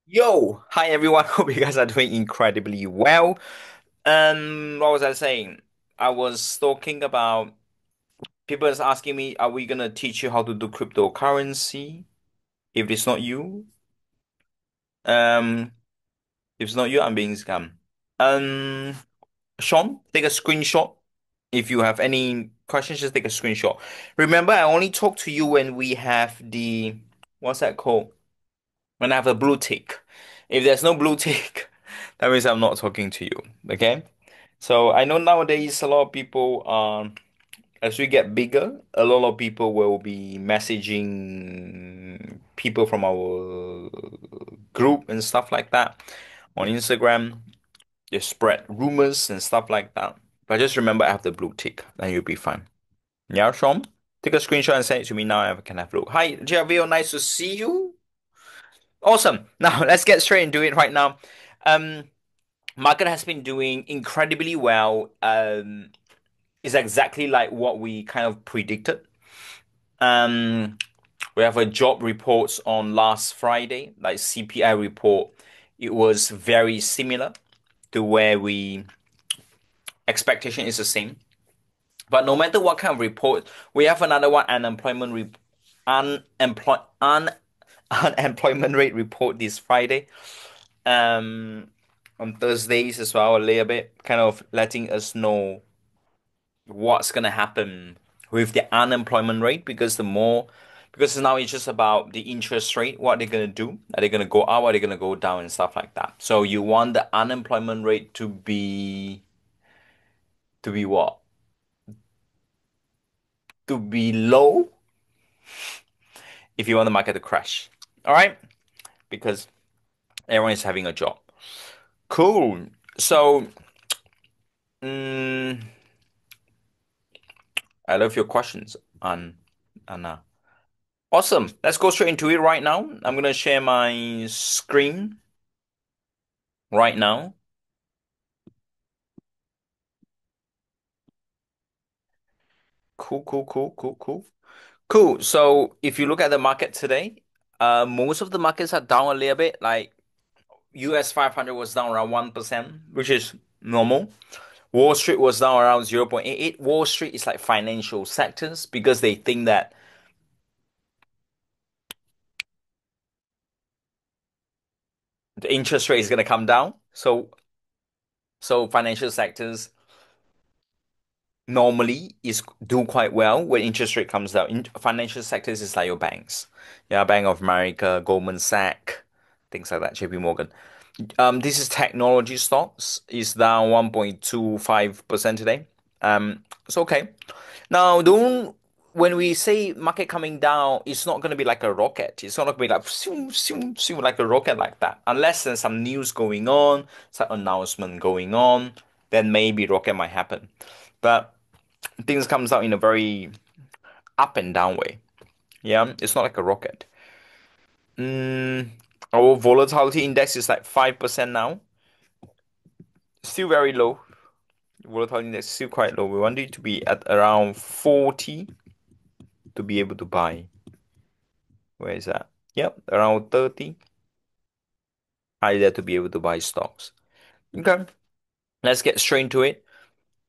Yo, hi everyone. Hope you guys are doing incredibly well. What was I saying? I was talking about people is asking me, are we gonna teach you how to do cryptocurrency? If it's not you, um, if it's not you, I'm being scammed. Um, Sean, take a screenshot. If you have any questions, just take a screenshot. Remember, I only talk to you when we have the what's that called? When I have a blue tick. If there's no blue tick, that means I'm not talking to you. Okay? So I know nowadays a lot of people as we get bigger, a lot of people will be messaging people from our group and stuff like that on Instagram. They spread rumors and stuff like that. But just remember I have the blue tick, then you'll be fine. Yeah, Sean? Take a screenshot and send it to me now. I can have a look. Hi, JVO, nice to see you. Awesome. Now let's get straight into it right now. Um, Market has been doing incredibly well. It's exactly like what we kind of predicted. Um, we have a job reports on last Friday, like CPI report. It was very similar to where we expectation is the same. But no matter what kind of report, we have another one unemployment rate report this Friday. Um, on Thursdays as well, a little bit, kind of letting us know what's gonna happen with the unemployment rate because now it's just about the interest rate, what they're gonna do. Are they gonna go up, are they gonna go down and stuff like that? So you want the unemployment rate to be what? To be low if you want the market to crash. All right? Because everyone is having a job. Cool. So, mm, I love your questions, Anna. Awesome. Let's go straight into it right now. I'm gonna share my screen right now. Cool, cool, cool, cool, cool. Cool. So if you look at the market today, most of the markets are down a little bit. Like US 500 was down around 1%, which is normal. Wall Street was down around 0.88. Wall Street is like financial sectors because they think that the interest rate is gonna come down. So financial sectors normally is do quite well when interest rate comes down. In financial sectors is like your banks, yeah, Bank of America, Goldman Sachs, things like that, JP Morgan. This is technology stocks is down 1.25% today. It's okay. Now, don't when we say market coming down, it's not going to be like a rocket. It's not going to be like zoom, zoom, zoom, like a rocket like that. Unless there's some news going on, some announcement going on, then maybe rocket might happen. But things comes out in a very up and down way. Yeah, it's not like a rocket. Mm, our volatility index is like 5% now. Still very low. Volatility index is still quite low. We want it to be at around 40 to be able to buy. Where is that? Yep, around 30. High there to be able to buy stocks. Okay, let's get straight into it.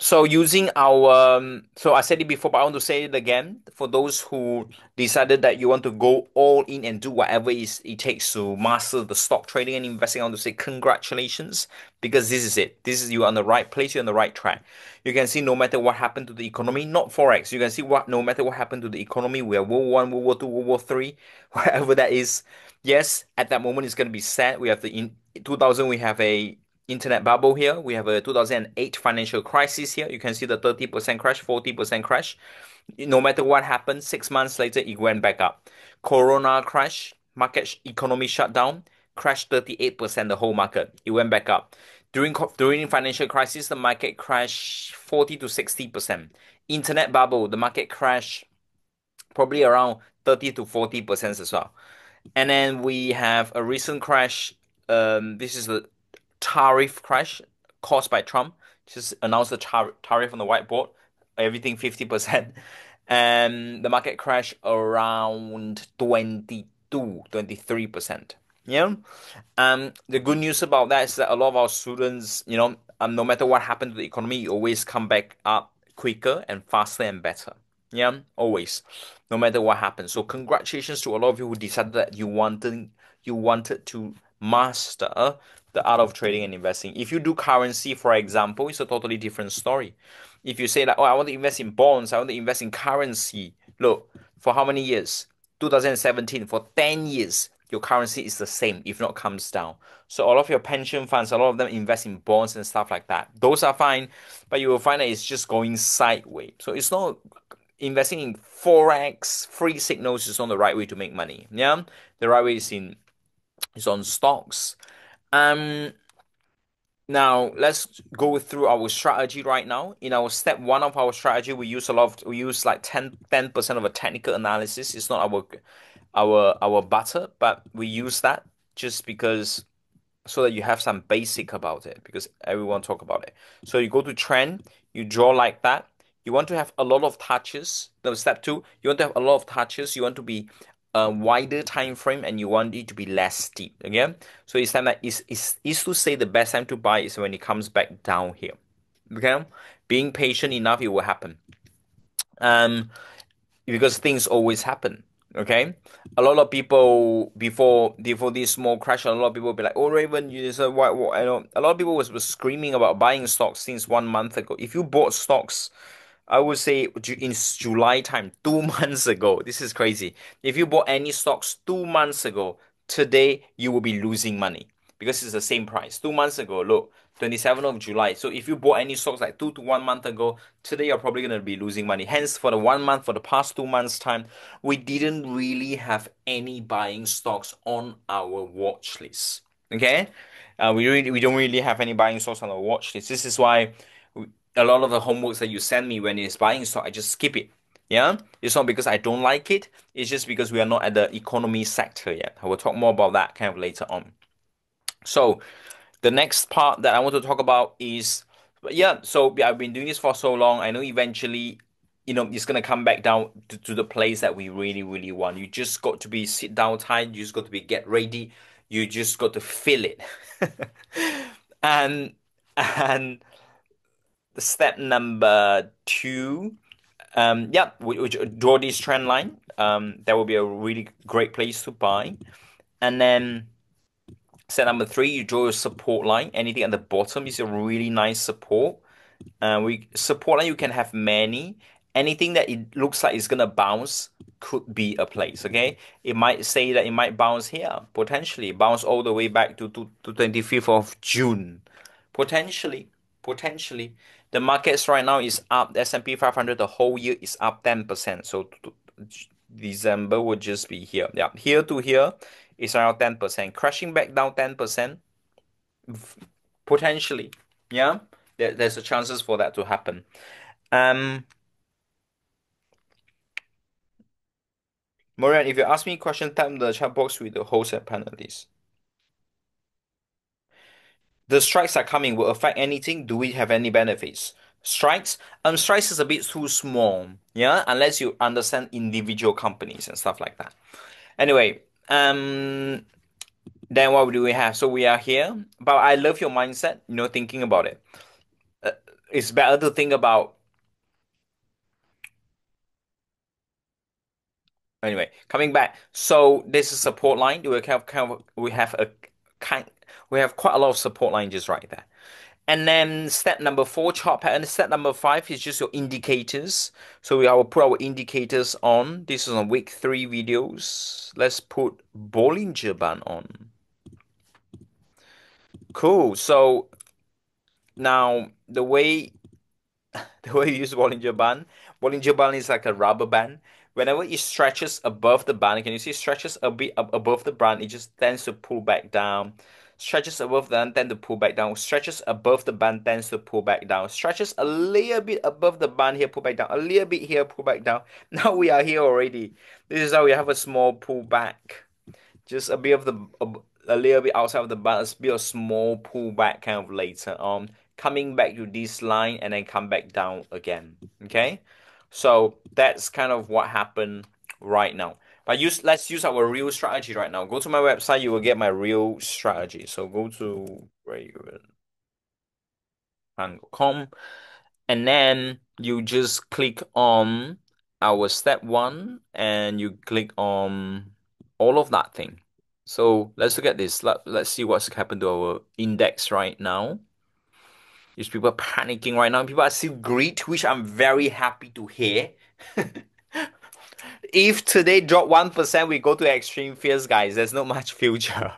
So using our, so I said it before, but I want to say it again. For those who decided that you want to go all in and do whatever it takes to master the stock trading and investing, I want to say congratulations, because this is it. This is you on the right place, you're on the right track. You can see no matter what happened to the economy, not Forex, you can see what no matter what happened to the economy, we are World War One, World War Two, World War Three, whatever that is. Yes, at that moment it's going to be sad. We have the in 2000, we have a internet bubble here. We have a 2008 financial crisis here. You can see the 30% crash, 40% crash. No matter what happened, 6 months later, it went back up. Corona crash, economy shut down, crashed 38% the whole market. It went back up. During financial crisis, the market crashed 40 to 60%. Internet bubble, the market crashed probably around 30 to 40% as well. And then we have a recent crash. This is the tariff crash caused by Trump. Just announced the tariff on the whiteboard, everything 50%. And the market crashed around 22, 23%. Yeah. The good news about that is that a lot of our students, no matter what happened to the economy, you always come back up quicker and faster and better. Yeah, always, no matter what happens. So congratulations to a lot of you who decided that you wanted to master the art of trading and investing. If you do currency, for example, it's a totally different story. If you say that, oh, I want to invest in bonds, I want to invest in currency. Look, for how many years? 2017, for 10 years, your currency is the same, if not comes down. So all of your pension funds, a lot of them invest in bonds and stuff like that. Those are fine, but you will find that it's just going sideways. So it's not investing in forex, free signals is not the right way to make money. Yeah, the right way is on stocks. Um, Now let's go through our strategy right now. In our step one of our strategy, we use like 10% of a technical analysis. It's not our butter, but we use that just because so that you have some basic about it because everyone talk about it. So you go to trend, you draw like that. You want to have a lot of touches. No, step two, you want to have a lot of touches. You want to be a wider time frame and you want it to be less steep. Okay, so it's time that is to say the best time to buy is when it comes back down here. Okay, being patient enough, it will happen. Um, because things always happen. Okay, a lot of people before this small crash, a lot of people will be like, "Oh, Raven, you said what?" I know a lot of people was screaming about buying stocks since 1 month ago. If you bought stocks, I would say in July time, 2 months ago. This is crazy. If you bought any stocks 2 months ago, today you will be losing money because it's the same price. 2 months ago, look, 27th of July. So if you bought any stocks like 2 to 1 month ago, today you're probably going to be losing money. Hence, for the 1 month, for the past 2 months' time, we didn't really have any buying stocks on our watch list. Okay? We don't really have any buying stocks on our watch list. This is why a lot of the homeworks that you send me when it's buying stock, I just skip it. Yeah, it's not because I don't like it. It's just because we are not at the economy sector yet. I will talk more about that kind of later on. So the next part that I want to talk about is, yeah, so yeah, I've been doing this for so long. I know eventually, it's gonna come back down to the place that we really, really want. You just got to be sit down tight. You just got to be get ready. You just got to feel it. And and step number two, yeah, we draw this trend line. That will be a really great place to buy. And then step number three, you draw a support line. Anything at the bottom is a really nice support. We support line you can have many. Anything that it looks like it's gonna bounce could be a place. Okay, it might say that it might bounce here, potentially bounce all the way back to 25th of June, potentially, potentially. The markets right now is up. The S&P 500 the whole year is up 10%. So December would just be here. Yeah, here to here is around 10%. Crashing back down 10%, potentially. Yeah, there's a chances for that to happen. Um, Marian, if you ask me a question, type in the chat box with the host and panelists. The strikes are coming will affect anything. Do we have any benefits? Strikes? Strikes is a bit too small, yeah, unless you understand individual companies and stuff like that. Anyway, then what do we have? So we are here, but I love your mindset, thinking about it. Uh, it's better to think about. Anyway, coming back. So this is support line. Kind we have quite a lot of support line just right there. And then step number four, chart pattern. Step number five is just your indicators. So we will put our indicators on. This is on week 3 videos. Let's put Bollinger Band on. Cool. So now the way you use Bollinger Band is like a rubber band. Whenever it stretches above the band, can you see it stretches a bit above the band? It just tends to pull back down. Stretches above the band, tend to pull back down. Stretches above the band, tends to pull back down. Stretches a little bit above the band here, pull back down. A little bit here, pull back down. Now we are here already. This is how we have a small pullback. Just a bit of a little bit outside of the band, a bit of small pullback kind of later on, coming back to this line and then come back down again. Okay, so that's kind of what happened right now. But let's use our real strategy right now. Go to my website, you will get my real strategy. So go to raven.com and then you just click on our step one and you click on all of that thing. So let's look at this. Let's see what's happened to our index right now. Is people panicking right now? People are still greed, which I'm very happy to hear. If today drop 1%, we go to extreme fears, guys. There's not much future.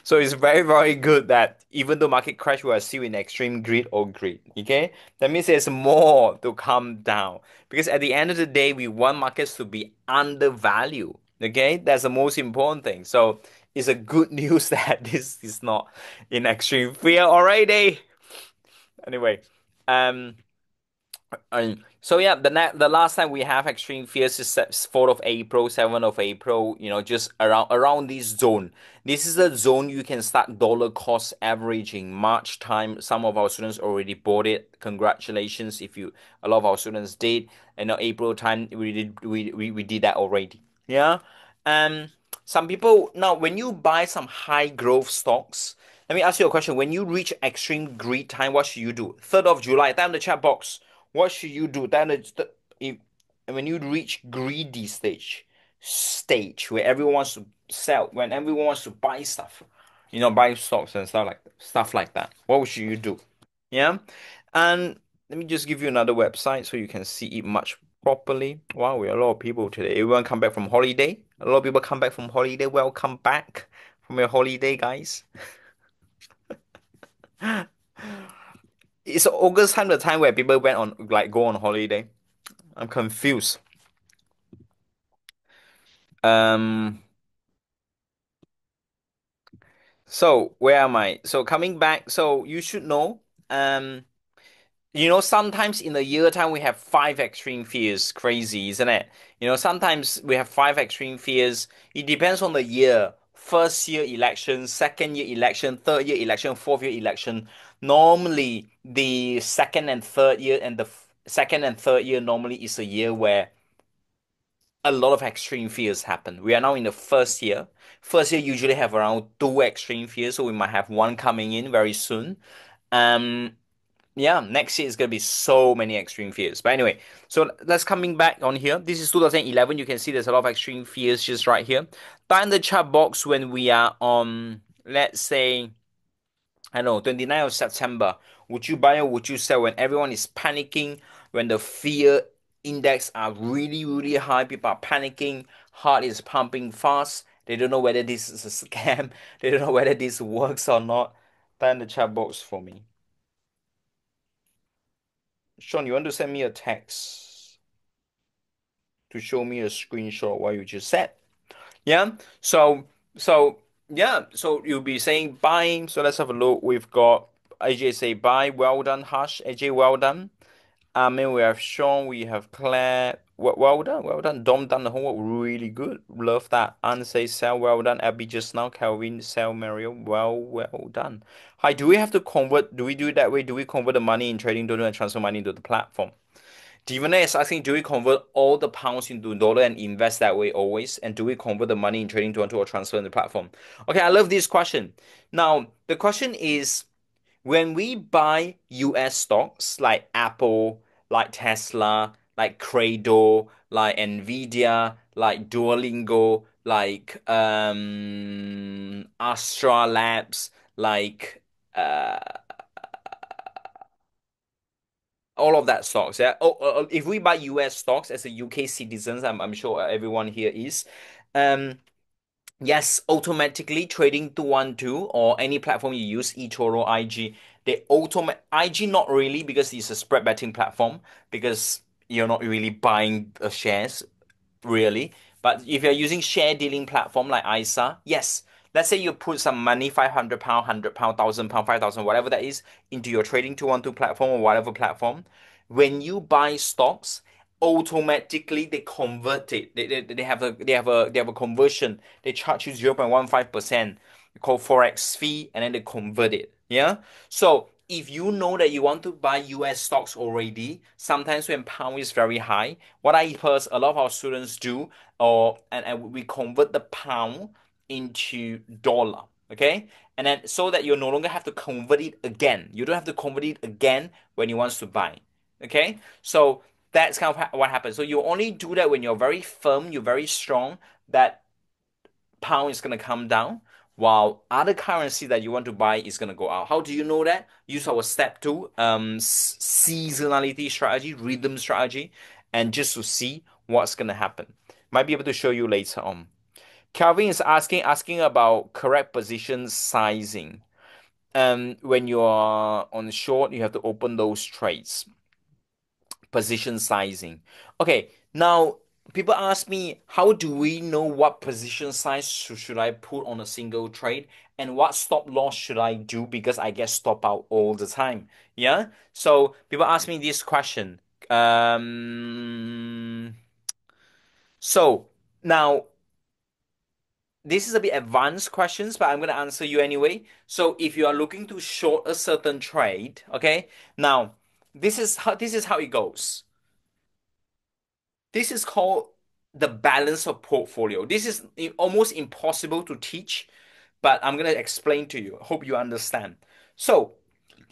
So it's very, very good that even though market crash, we are still in extreme greed or greed. Okay? That means there's more to come down. Because at the end of the day, we want markets to be undervalued. Okay? That's the most important thing. So it's a good news that this is not in extreme fear already. Anyway, um, so yeah, the last time we have extreme fears is 4th of April, 7th of April, just around this zone. This is the zone you can start dollar cost averaging. March time, some of our students already bought it. Congratulations if you a lot of our students did. And now April time we did that already. Yeah. Um some people now when you buy some high growth stocks, let me ask you a question. When you reach extreme greed time, what should you do? 3rd of July, type in the chat box. What should you do? Then if when you reach greedy stage where everyone wants to sell, when everyone wants to buy stuff, buy stocks and stuff like that. What should you do? Yeah, and let me just give you another website so you can see it much properly. Wow, we are a lot of people today. Everyone come back from holiday. A lot of people come back from holiday. Welcome back from your holiday, guys. It's August time, the time where people went on go on holiday. I'm confused. Um, so where am I? So coming back, so you should know, um, sometimes in a year time we have five extreme fears. Crazy, isn't it? Sometimes we have five extreme fears. It depends on the year. First year election, second year election, third year election, fourth year election. Normally, the second and third year normally is a year where a lot of extreme fears happen. We are now in the first year. First year usually have around two extreme fears, so we might have one coming in very soon. Um, yeah, next year is gonna be so many extreme fears. But anyway, so let's coming back on here. This is 2011. You can see there's a lot of extreme fears just right here. Down in the chat box when we are on, let's say, I don't know, 29th of September. Would you buy or would you sell when everyone is panicking, when the fear index are really, really high, people are panicking, heart is pumping fast, they don't know whether this is a scam, they don't know whether this works or not. Type in the chat box for me. Sean, you want to send me a text to show me a screenshot of what you just said? Yeah. So yeah. So you'll be saying buying. So let's have a look. We've got AJ say buy. Well done, Hush. AJ, well done. I mean, we have Sean. We have Claire. Well done. Well done. Dom done the homework really good. Love that. Anne say sell. Well done. Abby just now. Calvin sell. Mario. Well done. Hi. Do we have to convert? Do we do it that way? Do we convert the money in trading donor and transfer money into the platform? Divana is asking, do we convert all the pounds into dollar and invest that way always? And do we convert the money in trading to onto or transfer in the platform? Okay, I love this question. Now, the question is, when we buy US stocks like Apple, like Tesla, like Credo, like Nvidia, like Duolingo, like Astra Labs, like all of that stocks, yeah. If we buy US stocks as a UK citizens, I'm sure everyone here is. Um, yes, automatically trading 212 or any platform you use, eToro, IG, they automate IG not really because it's a spread betting platform because you're not really buying the shares really. But if you're using share dealing platform like ISA, yes. Let's say you put some money, £500, £100, £1,000, 5,000, whatever that is, into your trading 212 platform or whatever platform. When you buy stocks, automatically they convert it. They have a conversion. They charge you 0.15% called Forex fee, and then they convert it. Yeah. So if you know that you want to buy US stocks already, sometimes when pound is very high, what I heard a lot of our students do, and we convert the pound into dollar, okay? And then so that you no longer have to convert it again. You don't have to convert it again when you want to buy, okay? So that's kind of what happens. So you only do that when you're very firm, you're very strong, that pound is going to come down while other currency that you want to buy is going to go up. How do you know that? Use our step two, seasonality strategy, rhythm strategy, and just to see what's going to happen. Might be able to show you later on. Calvin is asking about correct position sizing. When you are on short, you have to open those trades. Position sizing. Okay, now people ask me, how do we know what position size should I put on a single trade and what stop loss should I do because I get stop out all the time? Yeah, so people ask me this question. Um, so now this is a bit advanced questions, but I'm gonna answer you anyway. So if you are looking to short a certain trade, okay, now this is how it goes. This is called the balance of portfolio. This is almost impossible to teach, but I'm going to explain to you. Hope you understand. So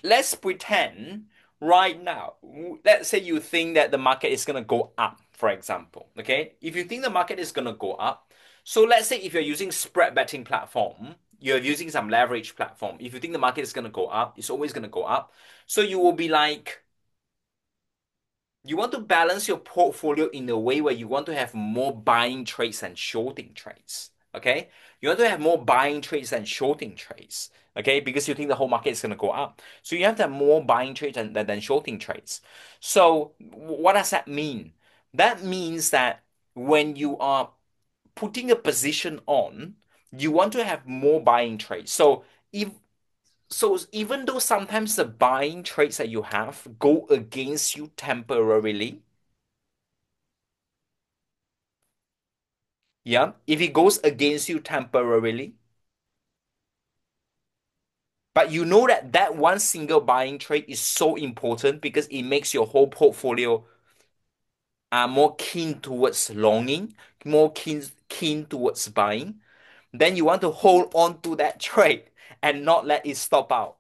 let's pretend right now, let's say you think that the market is going to go up, for example. Okay. If you think the market is going to go up, so let's say if you're using spread betting platform, you're using some leverage platform. If you think the market is going to go up, it's always going to go up. So you will be like, you want to balance your portfolio in a way where you want to have more buying trades and shorting trades. Okay. You want to have more buying trades and shorting trades. Okay. Because you think the whole market is going to go up. So you have to have more buying trades than shorting trades. So what does that mean? That means that when you are putting a position on, you want to have more buying trades. If even though sometimes the buying trades that you have go against you temporarily, yeah, if it goes against you temporarily, but you know that that one single buying trade is so important because it makes your whole portfolio more keen towards longing, more keen towards buying, then you want to hold on to that trade and not let it stop out.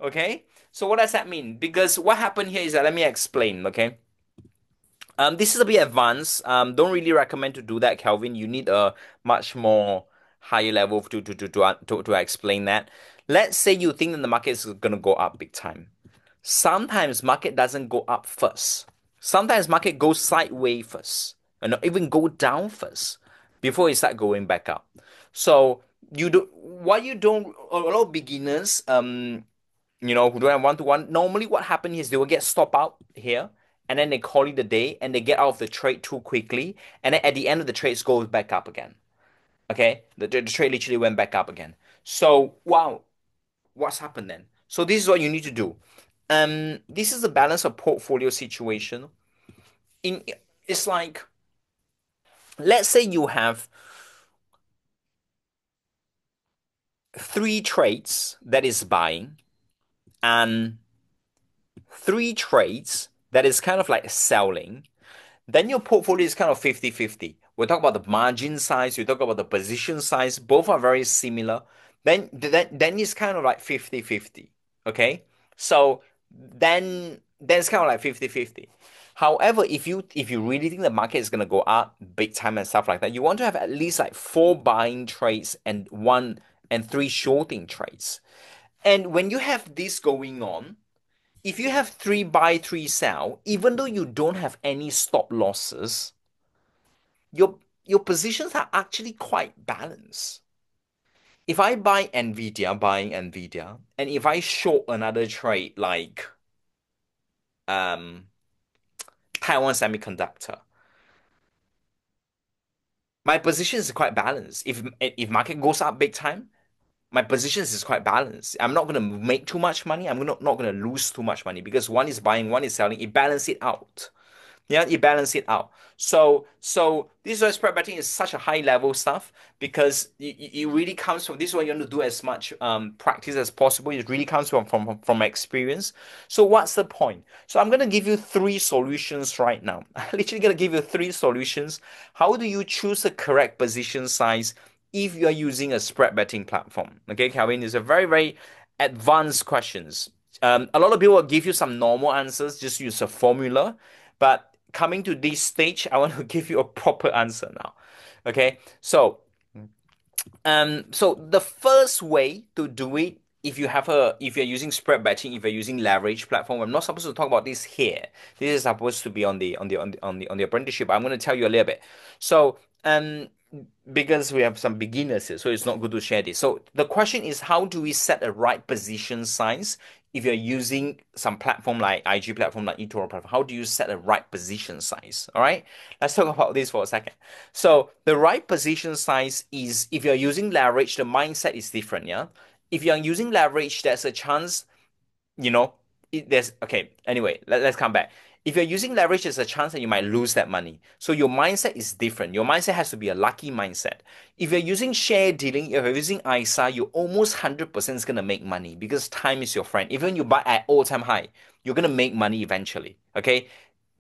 Okay? So what does that mean? Because what happened here is that let me explain, okay? This is a bit advanced. Don't really recommend to do that, Calvin. You need a much more higher level to explain that. Let's say you think that the market is gonna go up big time. Sometimes market doesn't go up first. Sometimes market goes sideways first, and even go down first before it start going back up. So you don't a lot of beginners who don't have one-to-one, normally what happens is they will get stopped out here and then they call it a day and they get out of the trade too quickly. And then at the end of the trade, it goes back up again. Okay. The trade literally went back up again. So, wow, what's happened then? So this is what you need to do. This is the balance of portfolio situation. In It's like, let's say you have three trades that is buying and three trades that is kind of like selling. Then your portfolio is kind of 50-50. We talk about the margin size, we talk about the position size, both are very similar. Then it's kind of like 50-50. Okay? So then it's kind of like 50-50. However, if you really think the market is gonna go up big time and stuff like that, you want to have at least like four buying trades and one and three shorting trades. And when you have this going on, if you have three buy, three sell, even though you don't have any stop losses, your positions are actually quite balanced. If I buy Nvidia, buying Nvidia, and if I short another trade like um Taiwan Semiconductor, my position is quite balanced. If market goes up big time, my positions is quite balanced. I'm not gonna make too much money. I'm not gonna lose too much money because one is buying, one is selling. It balances it out. Yeah, you balance it out. So this is why spread betting is such a high level stuff because it really comes from this is why you want to do as much practice as possible. It really comes from experience. So what's the point? So I'm gonna give you three solutions right now. I'm literally gonna give you three solutions. How do you choose the correct position size if you are using a spread betting platform? Okay, Calvin, these are very advanced questions. A lot of people will give you some normal answers, just use a formula. But coming to this stage, I want to give you a proper answer now. Okay, so the first way to do it, if you're using spread betting, if you're using leverage platform, I'm not supposed to talk about this here. This is supposed to be on the apprenticeship. I'm going to tell you a little bit. So because we have some beginners here, so it's not good to share this. So the question is, how do we set a right position size if you're using some platform like IG platform, like eToro platform? How do you set a right position size? All right, let's talk about this for a second. So the right position size is if you're using leverage, the mindset is different. Yeah, if you're using leverage, there's a chance you know, there's okay. Anyway, let's come back. If you're using leverage, there's a chance that you might lose that money. So your mindset is different. Your mindset has to be a lucky mindset. If you're using share dealing, if you're using ISA, you almost 100% is gonna make money because time is your friend. Even you buy at all-time high, you're gonna make money eventually. Okay,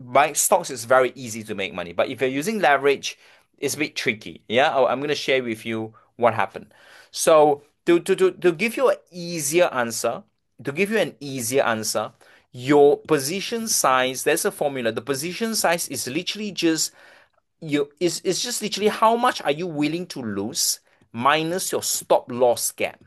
buying stocks is very easy to make money, but if you're using leverage, it's a bit tricky. Yeah, I'm gonna share with you what happened. So to give you an easier answer to give you an easier answer, your position size, there's a formula. The position size is literally just it's just literally how much are you willing to lose minus your stop loss gap.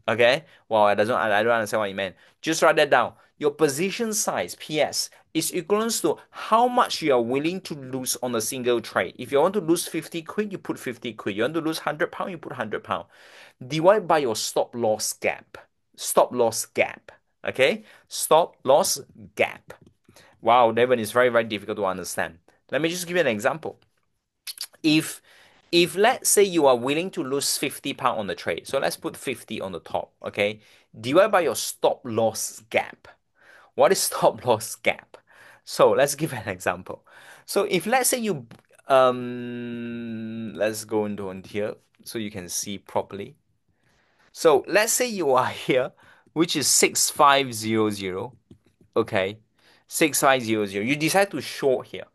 Okay? Well, I don't understand what you meant. Just write that down. Your position size, PS, is equivalent to how much you are willing to lose on a single trade. If you want to lose 50 quid, you put 50 quid. You want to lose £100, you put £100. Divide by your stop loss gap. Stop loss gap. Okay? Stop loss gap. Wow, that one is very difficult to understand. Let me just give you an example. If if let's say you are willing to lose £50 on the trade, so let's put 50 on the top, okay? Divide by your stop loss gap. What is stop loss gap? So let's give an example. So if let's say you let's go into on here so you can see properly. So let's say you are here, which is 6500, okay? 6500. You decide to short here.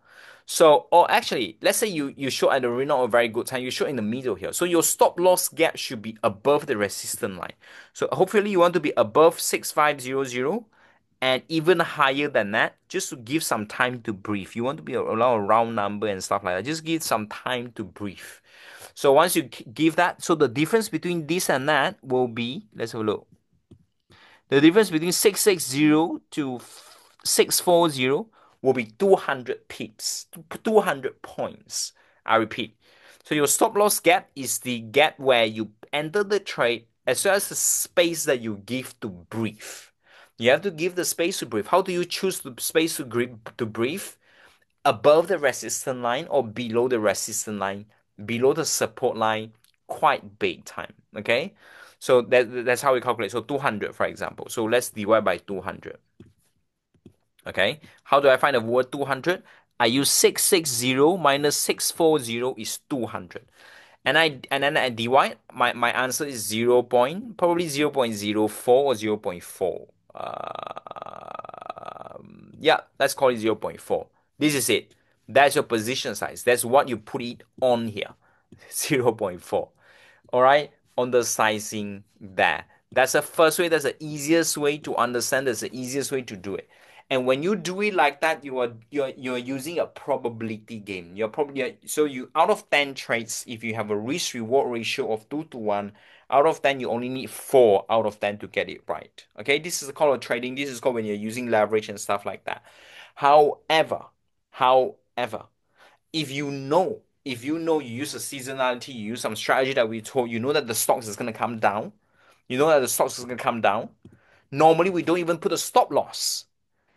So, or actually, let's say you short at a not a very good time, you short in the middle here. So your stop loss gap should be above the resistance line. So hopefully you want to be above 6500 and even higher than that, just to give some time to breathe. You want to be around a round number and stuff like that. Just give some time to breathe. So once you give that, so the difference between this and that will be, let's have a look. The difference between 660 to 640 will be 200 pips, 200 points. I repeat. So your stop loss gap is the gap where you enter the trade as well as the space that you give to breathe. You have to give the space to breathe. How do you choose the space to breathe? Above the resistance line or below the resistance line, below the support line, quite big time. Okay, so that's how we calculate. So 200, for example. So let's divide by 200. Okay, how do I find the word 200? I use 660 minus 640 is 200. And then I divide, my answer is 0 point, probably 0.04 or 0.4. Yeah, let's call it 0.4. This is it. That's your position size. That's what you put it on here. 0.4. All right, on the sizing there. That's the first way. That's the easiest way to understand. That's the easiest way to do it. And when you do it like that, you're using a probability game. You're probably so you out of 10 trades, if you have a risk reward ratio of 2 to 1, out of 10 you only need 4 out of 10 to get it right. Okay, this is called trading. This is called when you're using leverage and stuff like that. However, if you know you use a seasonality, you use some strategy that we told, you know that the stocks is gonna come down. You know that the stocks is gonna come down. Normally we don't even put a stop loss.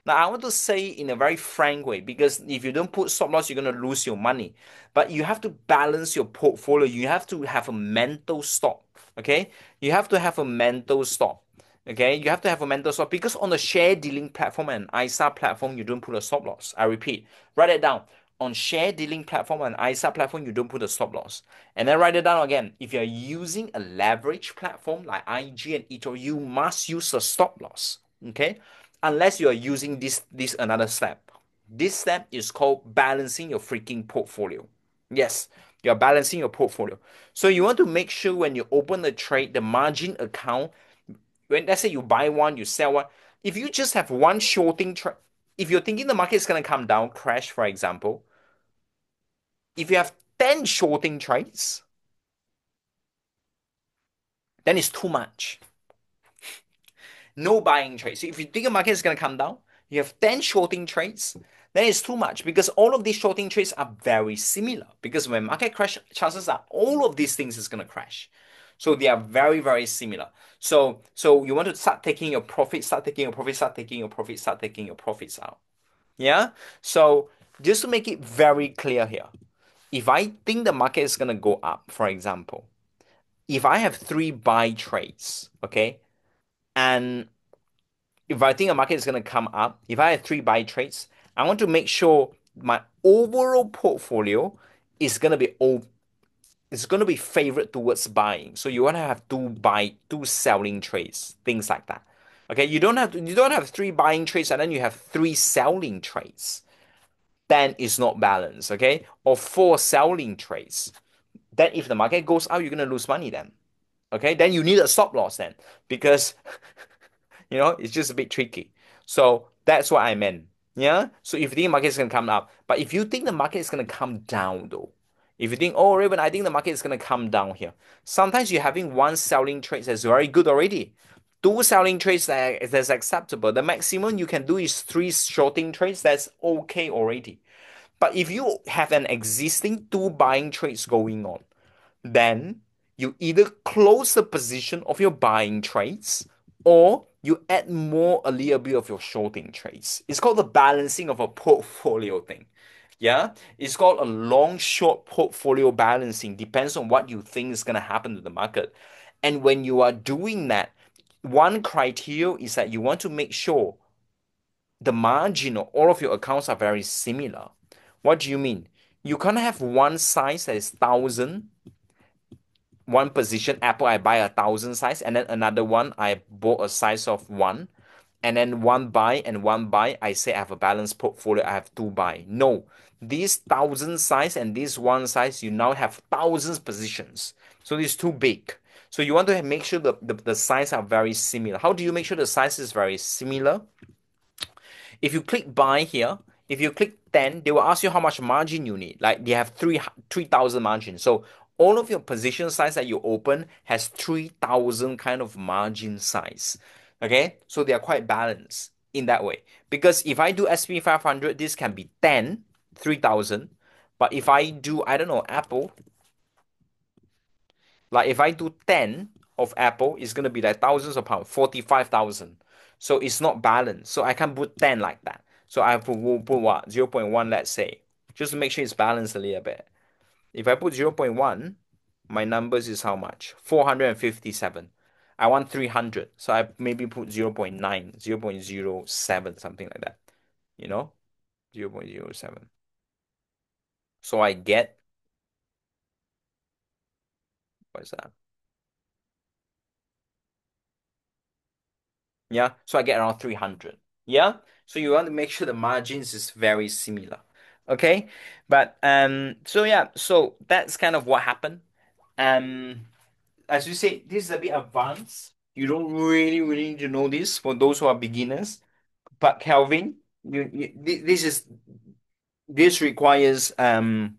Now, I want to say in a very frank way, because if you don't put stop loss, you're going to lose your money. But you have to balance your portfolio. You have to have a mental stop. Okay? You have to have a mental stop. Okay, you have to have a mental stop because on the share dealing platform and ISA platform, you don't put a stop loss. I repeat, write it down. On share dealing platform and ISA platform, you don't put a stop loss. And then write it down again. If you're using a leverage platform like IG and eToro, you must use a stop loss. Okay, unless you are using this another step. This step is called balancing your freaking portfolio. Yes, you're balancing your portfolio. So you want to make sure when you open the trade, the margin account when let's say you buy one, you sell one, if you just have one shorting trade, if you're thinking the market is going to come down, crash, for example, if you have 10 shorting trades, then it's too much. No buying trades. So if you think the market is going to come down, you have 10 shorting trades, then it's too much because all of these shorting trades are very similar. Because when market crash, chances are all of these things is going to crash. So they are very, very similar. So you want to start taking your profits, start taking your profits, start taking your profits, start taking your profits out. Yeah. So just to make it very clear here, if I think the market is going to go up, for example, if I have three buy trades, okay, and if I think the market is going to come up, if I have three buy trades, I want to make sure my overall portfolio is going to be it's going to be favored towards buying. So you want to have two selling trades, things like that. Okay, you don't have three buying trades and then you have three selling trades. Then it's not balanced, okay? Or four selling trades. Then if the market goes up, you're gonna lose money then. Okay, then you need a stop loss then because it's just a bit tricky. So that's what I meant. Yeah. So if you think the market is gonna come up, but if you think the market is gonna come down though, if you think, oh Raven, I think the market is gonna come down here. Sometimes you're having one selling trade that's very good already. Two selling trades that's acceptable. The maximum you can do is three shorting trades. That's okay already. But if you have an existing two buying trades going on, then you either close the position of your buying trades or you add more a little bit of your shorting trades. It's called the balancing of a portfolio thing. Yeah, it's called a long short portfolio balancing. Depends on what you think is going to happen to the market. And when you are doing that, one criteria is that you want to make sure the margin of all of your accounts are very similar. What do you mean? You can't have one size that is 1,000, one position, Apple, I buy 1,000 size, and then another one, I bought a size of one, and then one buy and one buy, I say I have a balanced portfolio, I have two buy. No, this 1,000 size and this one size, you now have thousands positions. So it's too big. So you want to make sure the size are very similar. How do you make sure the size is very similar? If you click buy here, if you click 10, they will ask you how much margin you need. Like they have 3,000 margin. So all of your position size that you open has 3,000 kind of margin size. Okay, so they are quite balanced in that way. Because if I do SP 500, this can be 10, 3,000. But if I do, I don't know, Apple, like if I do 10 of Apple, it's gonna be like thousands of pounds, 45,000. So it's not balanced. So I can't put 10 like that. So I put what? 0.1, let's say. Just to make sure it's balanced a little bit. If I put 0.1, my numbers is how much? 457. I want 300. So I maybe put 0.9, 0.07, something like that. You know? 0.07. So I get, what's that? Yeah, so I get around 300. Yeah, so you want to make sure the margins is very similar. Okay, but so yeah, so that's kind of what happened. Um, as you say, this is a bit advanced. You don't really need to know this for those who are beginners. But Calvin, this requires um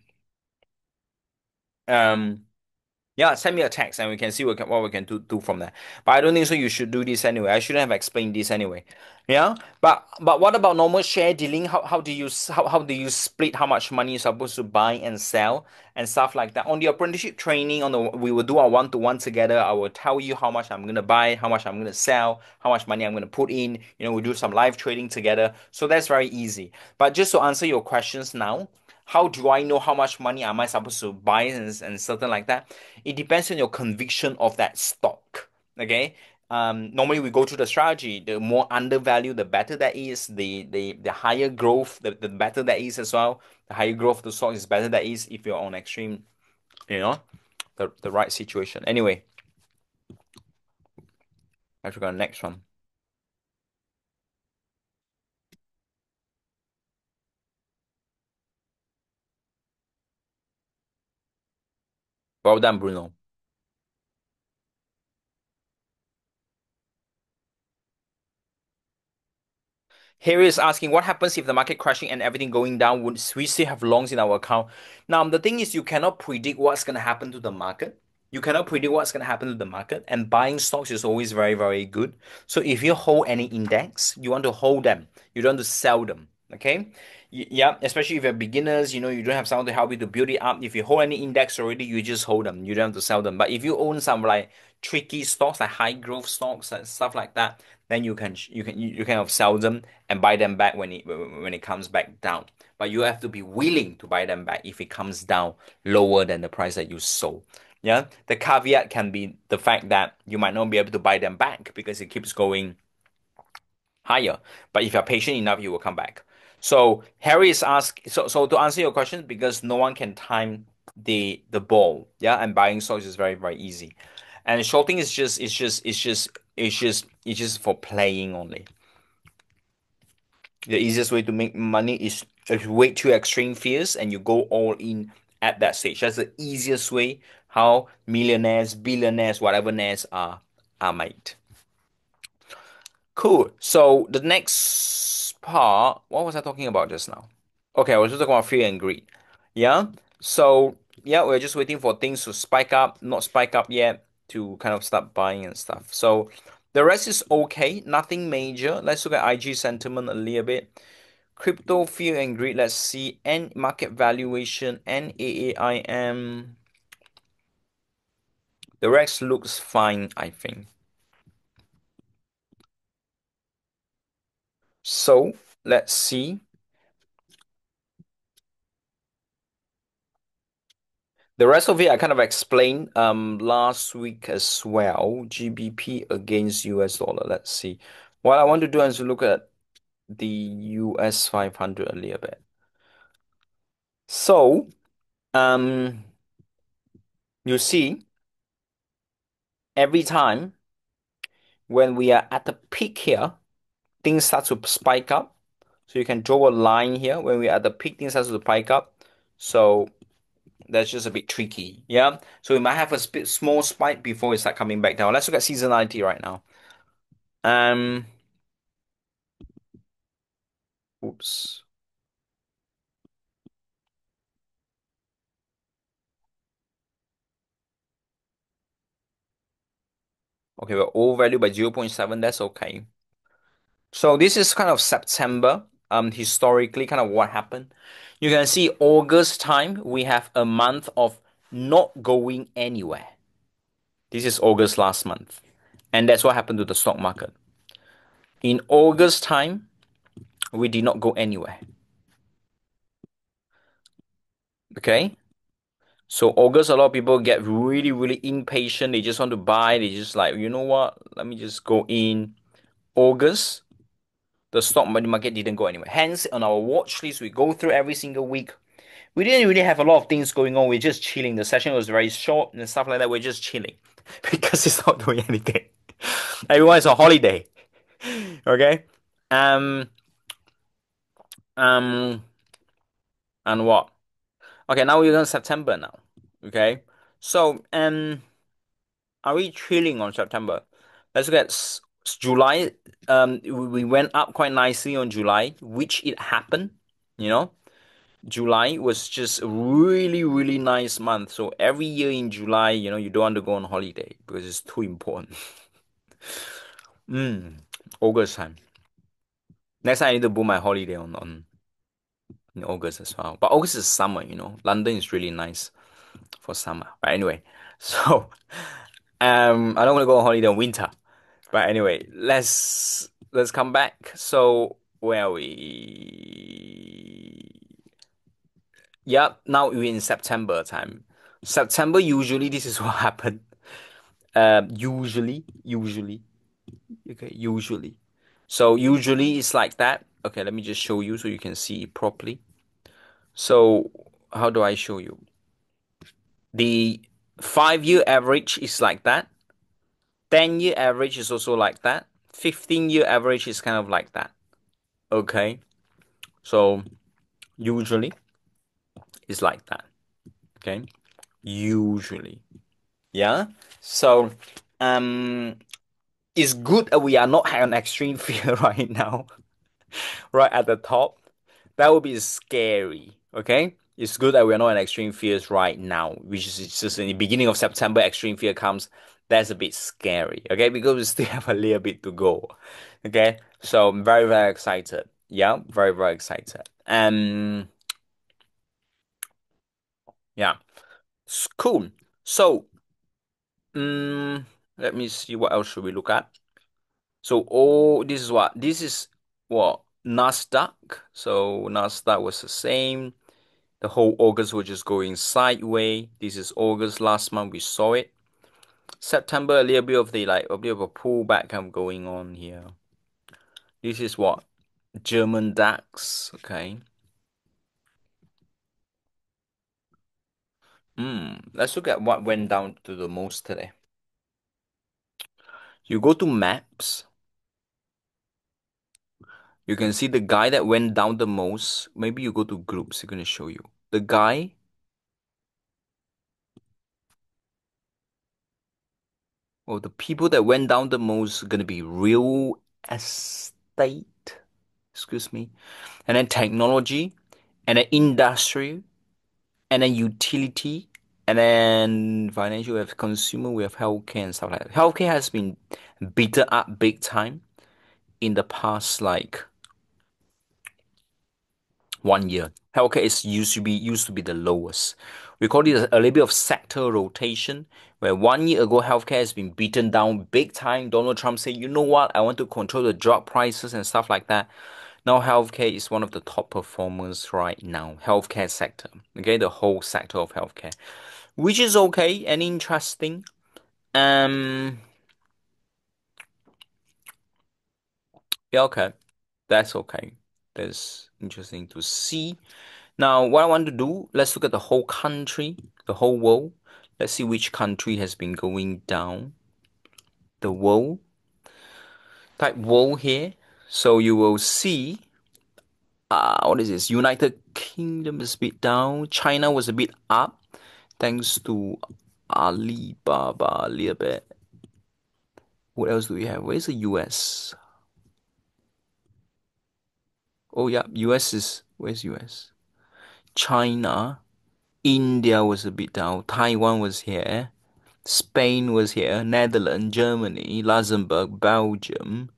yeah, send me a text and we can see what we can do from there. But I don't think so. You should do this anyway. I shouldn't have explained this anyway. Yeah. But what about normal share dealing? How do you split how much money you're supposed to buy and sell and stuff like that? On the apprenticeship training, we will do our one-to-one together. I will tell you how much I'm gonna buy, how much I'm gonna sell, how much money I'm gonna put in. We do some live trading together. So that's very easy. But just to answer your questions now. How do I know how much money am I supposed to buy and certain like that? It depends on your conviction of that stock. Okay. Normally we go through the strategy. The more undervalued, the better that is. The higher growth, the better that is as well. The higher growth of the stock is better that is if you're on extreme, you know, the right situation. Anyway, let's go to the next one. Well done, Bruno. Harry is asking, what happens if the market crashing and everything going down? Would we still have longs in our account? Now, the thing is, you cannot predict what's going to happen to the market. You cannot predict what's going to happen to the market, and buying stocks is always very, very good. So, if you hold any index, you want to hold them. You don't want to sell them. Okay? Yeah, especially if you're beginners, you don't have someone to help you to build it up. If you hold any index already, you just hold them. You don't have to sell them. But if you own some like tricky stocks, like high growth stocks and stuff like that, then you kind of sell them and buy them back when it comes back down. But you have to be willing to buy them back if it comes down lower than the price that you sold. Yeah, the caveat can be the fact that you might not be able to buy them back because it keeps going higher. But if you're patient enough, you will come back. So Harry is asked. So to answer your question, because no one can time the ball, yeah, and buying stocks is very very easy, and shorting is just for playing only. The easiest way to make money is if you wait to extreme fears and you go all in at that stage. That's the easiest way how millionaires, billionaires, whatever naires are made. Cool. So the next part, what was I talking about just now? Okay, I was just talking about fear and greed. Yeah. So yeah, we're just waiting for things to spike up, not spike up yet, to kind of start buying and stuff. So the rest is okay, nothing major. Let's look at IG sentiment a little bit. Crypto fear and greed. Let's see. And market valuation and AAIM. The rest looks fine, I think. So let's see. The rest of it I kind of explained last week as well. GBP against US dollar. Let's see. What I want to do is to look at the US 500 a little bit. So um you see every time when we are at the peak here, things start to spike up. So you can draw a line here. When we're at the peak, things start to spike up. So that's just a bit tricky. Yeah. So we might have a small spike before we start coming back down. Let's look at seasonality right now. Um, oops. Okay, we're overvalued by zero point 0.7. That's okay. So this is kind of September. Historically, kind of what happened. You can see August time, we have a month of not going anywhere. This is August last month. And that's what happened to the stock market. In August time, we did not go anywhere. Okay. So August, a lot of people get really, really impatient. They just want to buy. They just like, you know what? Let me just go in. August, the stock market didn't go anywhere. Hence, on our watch list, we go through every single week. We didn't really have a lot of things going on. We're just chilling. The session was very short and stuff like that. We're just chilling because it's not doing anything. Everyone is on holiday. Okay. Um. Um. And what? Okay. Now we're in September now. Okay. So are we chilling on September? Let's look at July. We went up quite nicely on July, which it happened. You know, July was just a really, really nice month. So every year in July, you don't want to go on holiday because it's too important. August time. Next time I need to book my holiday on in August as well. But August is summer. London is really nice for summer. But anyway, so I don't want to go on holiday in winter. But anyway, let's come back. So where are we? Yeah, now we're in September time. September usually this is what happened. Usually. Okay, usually. So usually it's like that. Okay, let me just show you so you can see it properly. So how do I show you? The 5 year average is like that. 10 year average is also like that. 15 year average is kind of like that. Okay. So usually it's like that. Okay. Usually. Yeah. So um it's good that we are not on extreme fear right now, right at the top. That would be scary. Okay. It's good that we're not in extreme fears right now, which is just in the beginning of September, extreme fear comes. That's a bit scary. Okay, because we still have a little bit to go. Okay. So I'm very, very excited. Yeah, very, very excited. Yeah, it's cool. So, um, let me see what else should we look at. So, oh, this is what Nasdaq. So Nasdaq was the same. The whole August was just going sideways. This is August. Last month we saw it. September, a little bit of the like a bit of a pullback kind of going on here. This is what German DAX. Okay. Let's look at what went down to the most today. You go to maps. You can see the guy that went down the most. Maybe you go to groups. It's gonna show you the guy. Well, the people that went down the most are gonna be real estate. Excuse me, and then technology, and then industry, and then utility, and then financial. We have consumer, we have healthcare and stuff like that. Healthcare has been beaten up big time in the past, like 1 year. Healthcare is used to be the lowest. We call it a little bit of sector rotation, where 1 year ago healthcare has been beaten down big time. Donald Trump said, you know what, I want to control the drug prices and stuff like that. Now healthcare is one of the top performers right now. Healthcare sector. Okay, the whole sector of healthcare. Which is okay and interesting. Um yeah, okay. That's okay. That's interesting to see. Now, what I want to do, let's look at the whole country, the whole world. Let's see which country has been going down. The world. Type world here. So you will see, what is this? United Kingdom is a bit down. China was a bit up, thanks to Alibaba a little bit. What else do we have? Where's the US? Oh yeah, US is, where's US? China. India was a bit down. Taiwan was here. Spain was here, Netherlands, Germany, Luxembourg, Belgium,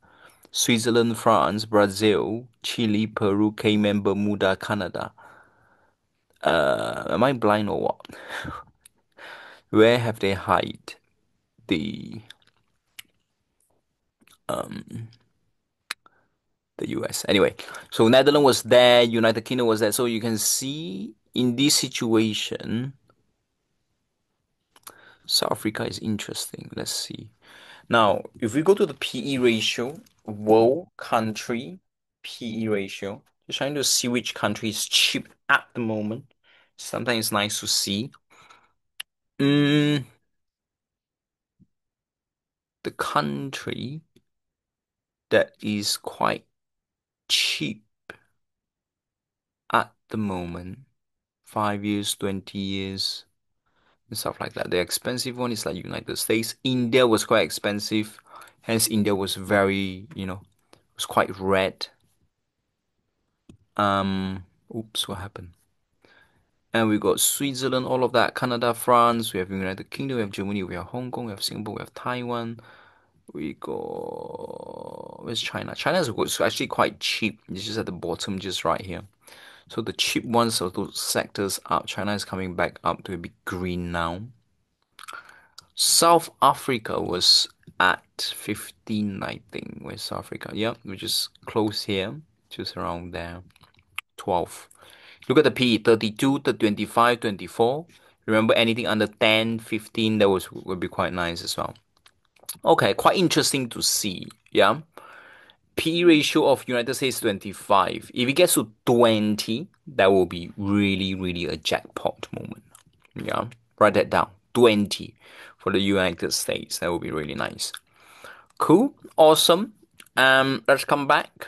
Switzerland, France, Brazil, Chile, Peru, Cayman, Bermuda, Canada. Am I blind or what? Where have they hide the um the US? Anyway, so Netherlands was there, United Kingdom was there. So you can see in this situation, South Africa is interesting. Let's see. Now, if we go to the PE ratio, world country PE ratio, just trying to see which country is cheap at the moment. Sometimes it's nice to see. Mm, the country that is quite cheap at the moment, 5 years, 20 years, and stuff like that. The expensive one is like United States. India was quite expensive, hence India was very, was quite red. Oops, what happened? And we got Switzerland, all of that, Canada, France, we have United Kingdom, we have Germany, we have Hong Kong, we have Singapore, we have Taiwan, we got where's China? China is actually quite cheap. It's just at the bottom, just right here. So the cheap ones of those sectors up. China is coming back up to a bit green now. South Africa was at 15, I think. Where's South Africa? Yep, we just close here, just around there. 12. Look at the P, 32, the 25, 24. Remember anything under 10, 15, that would be quite nice as well. Okay, quite interesting to see. Yeah. P/E ratio of United States 25. If it gets to 20, that will be really, really a jackpot moment. Yeah. Write that down. 20 for the United States. That would be really nice. Cool. Awesome. Let's come back.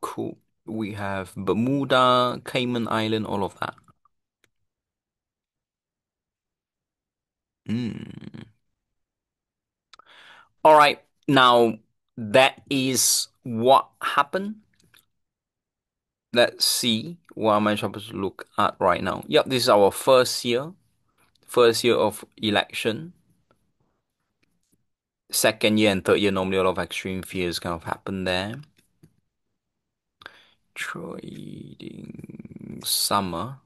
Cool. We have Bermuda, Cayman Island, all of that. Mm. All right. Now, that is what happened. Let's see what am I supposed to look at right now. Yep, this is our first year of election. Second year and third year, normally a lot of extreme fears kind of happen there. Trading summer.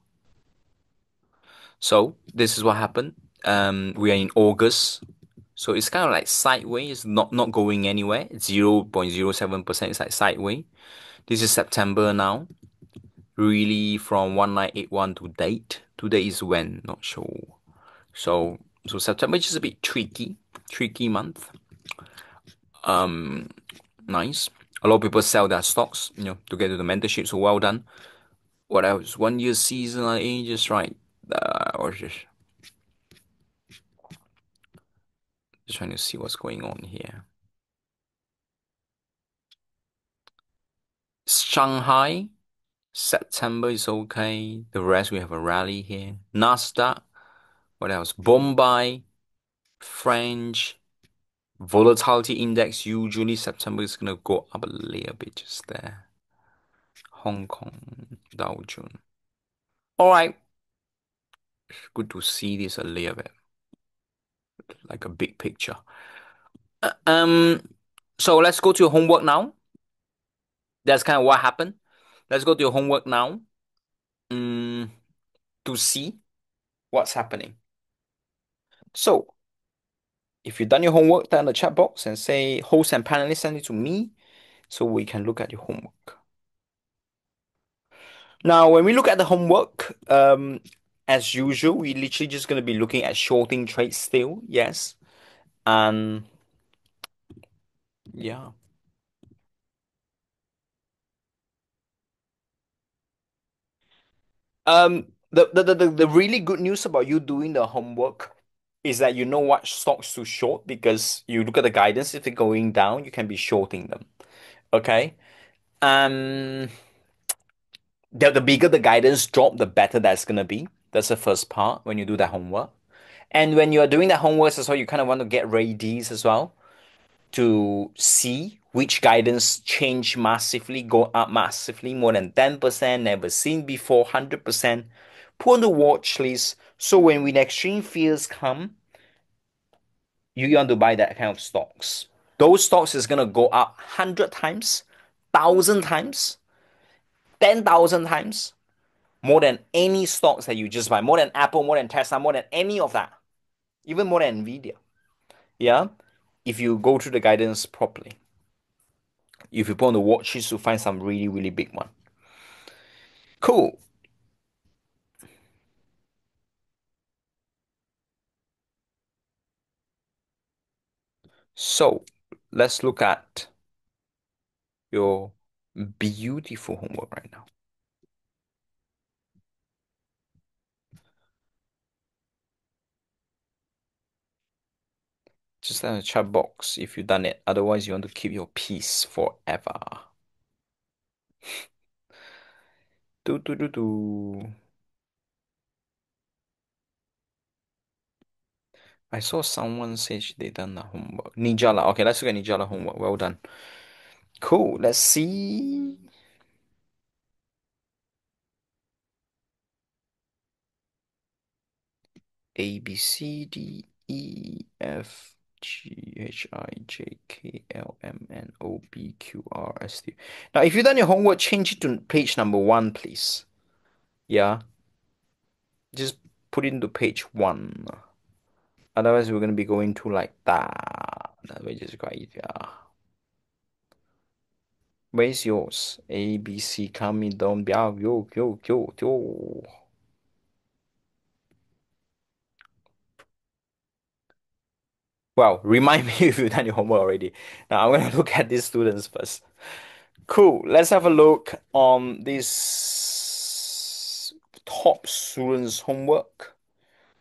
So this is what happened. We are in August. So it's kind of like sideways, not going anywhere. It's 0.07%. It's like sideways. This is September now. Really from 1981 to date. Today is when, not sure. So September is just a bit tricky month. Nice. A lot of people sell their stocks, to get to the mentorship. So well done. What else? 1 year seasonal ages, right? Or just trying to see what's going on here. Shanghai, September is okay. The rest we have a rally here. Nasdaq, what else? Bombay, French, volatility index. Usually September is gonna go up a little bit just there. Hong Kong, Dow Jones. All right, good to see this a little bit, like a big picture. Um, so let's go to your homework now. That's kind of what happened. Let's go to your homework now. Mm, to see what's happening. So if you've done your homework, type in the chat box and say host and panelists send it to me so we can look at your homework. Now, when we look at the homework, as usual, we literally just gonna be looking at shorting trades still, yes. And yeah. The really good news about you doing the homework is that you know what stocks to short because you look at the guidance. If they're going down, you can be shorting them. Okay. Um, the bigger the guidance drop, the better that's gonna be. That's the first part when you do that homework. And when you're doing that homework as well, you kind of want to get ready as well to see which guidance change massively, go up massively, more than 10%, never seen before, 100%. Put on the watch list. So when extreme fears come, you want to buy that kind of stocks. Those stocks is gonna go up 100 times, 1,000 times, 10,000 times more than any stocks that you just buy, more than Apple, more than Tesla, more than any of that, even more than Nvidia. Yeah, if you go through the guidance properly, if you put on the watch list to find some really, really big one. Cool. So let's look at your beautiful homework right now. Just in the chat box if you've done it. Otherwise, you want to keep your peace forever. Do do do do. I saw someone say they done the homework. Nijala. Okay, let's look at Nijala homework. Well done. Cool. Let's see. A B C D E F G H I J K L M N O P Q R S T. Now, if you've done your homework, change it to page number one, please. Yeah, just put it into page one. Otherwise, we're gonna be going to like that, which is quite yeah. Where's yours? A B C coming down. Yo yo yo yo. Well, remind me if you've done your homework already. Now I'm gonna look at these students first. Cool. Let's have a look on this top students' homework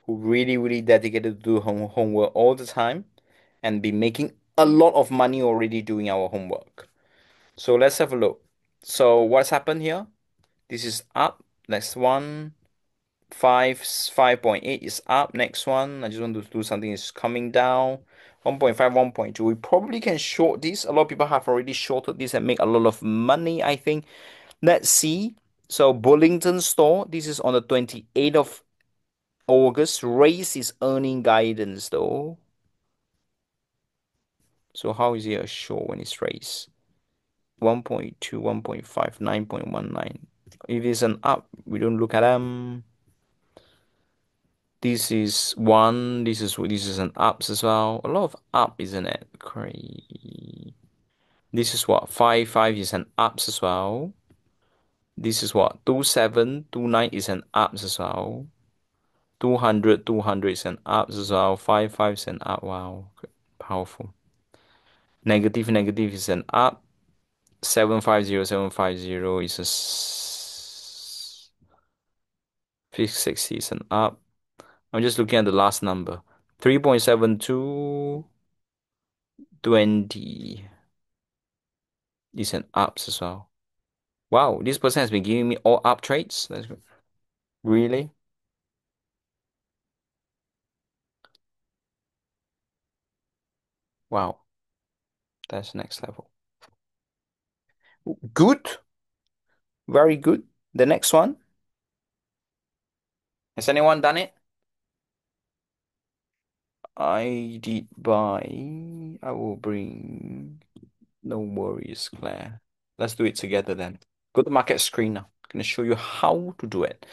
who really, really dedicated to do homework all the time and be making a lot of money already doing our homework. So let's have a look. So what's happened here? This is up. Next one. 5.8 is up. Next one, I just want to do something is coming down. 1.5, 1.2. We probably can short this. A lot of people have already shorted this and make a lot of money, I think. Let's see. So Burlington store, this is on the 28th of August. Raise is earning guidance though. So how is it a short when it's raised? 1.2, 1.5, 9.19. If it's an up, we don't look at them. This is one. This is an ups as well. A lot of up, isn't it? Crazy. This is what 5.5 is an ups as well. This is what 2.7, 2.9 is an ups as well. 200, 200 is an ups as well. 5.5 is an up. Wow, powerful. Negative, negative is an up. 750, 750 is a 660 is an up. I'm just looking at the last number. 3.72. 20 is an ups as well. Wow, this person has been giving me all up trades. That's good. Really? Wow, that's next level. Good, very good. The next one. Has anyone done it? I did buy. I will bring. No worries, Claire. Let's do it together then. Go to market screen now. I'm gonna show you how to do it.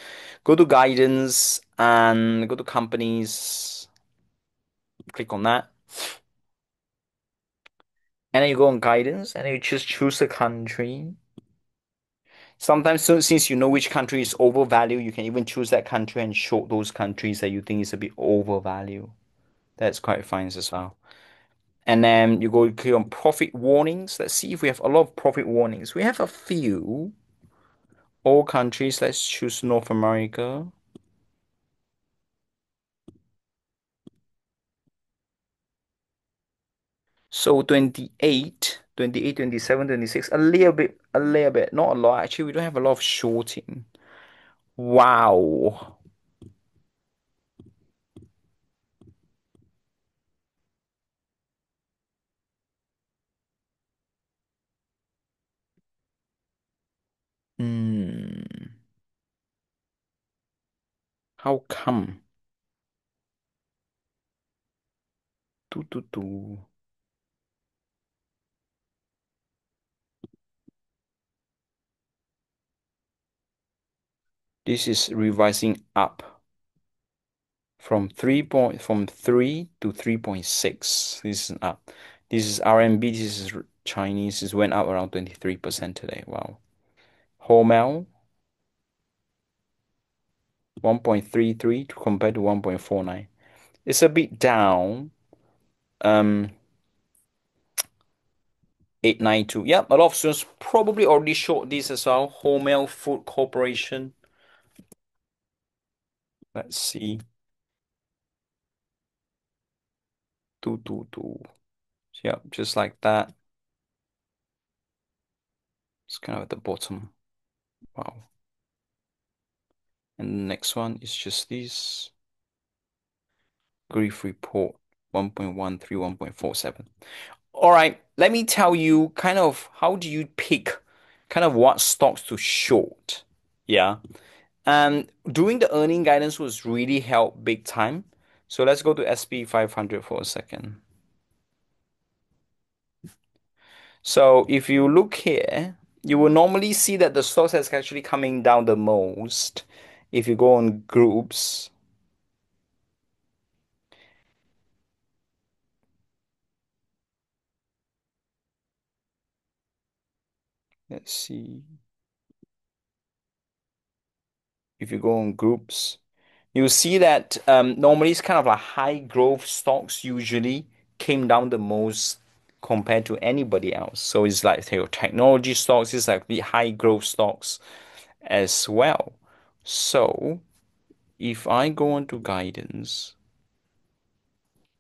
Go to guidance and go to companies. Click on that. And then you go on guidance and then you just choose a country. Sometimes, so since you know which country is overvalued, you can even choose that country and short those countries that you think is a bit overvalued. That's quite fine as well. And then you go click on profit warnings. Let's see if we have a lot of profit warnings. We have a few. All countries. Let's choose North America. So 28, 28, 27, 26. A little bit, not a lot. Actually, we don't have a lot of shorting. Wow. Hmm. How come? Do. This is revising up from 3 to 3.6. This is up. This is RMB, this is Chinese. This went up around 23% today. Wow. Hormel 1.33 compared to 1.49. It's a bit down. Um 892. Yep, a lot of students probably already short this as well. Hormel Food Corporation. Let's see. 222. Yep, just like that. It's kind of at the bottom. Wow. And the next one is just this. Grief report 1.13, 1.47. All right, let me tell you kind of how do you pick kind of what stocks to short. Yeah. And doing the earning guidance was really helped big time. So let's go to SP 500 for a second. So if you look here, you will normally see that the stocks is actually coming down the most. If you go on groups, let's see. If you go on groups, you see that normally it's kind of like high growth stocks usually came down the most compared to anybody else. So it's like your technology stocks, it's like the high growth stocks as well. So if I go on to guidance,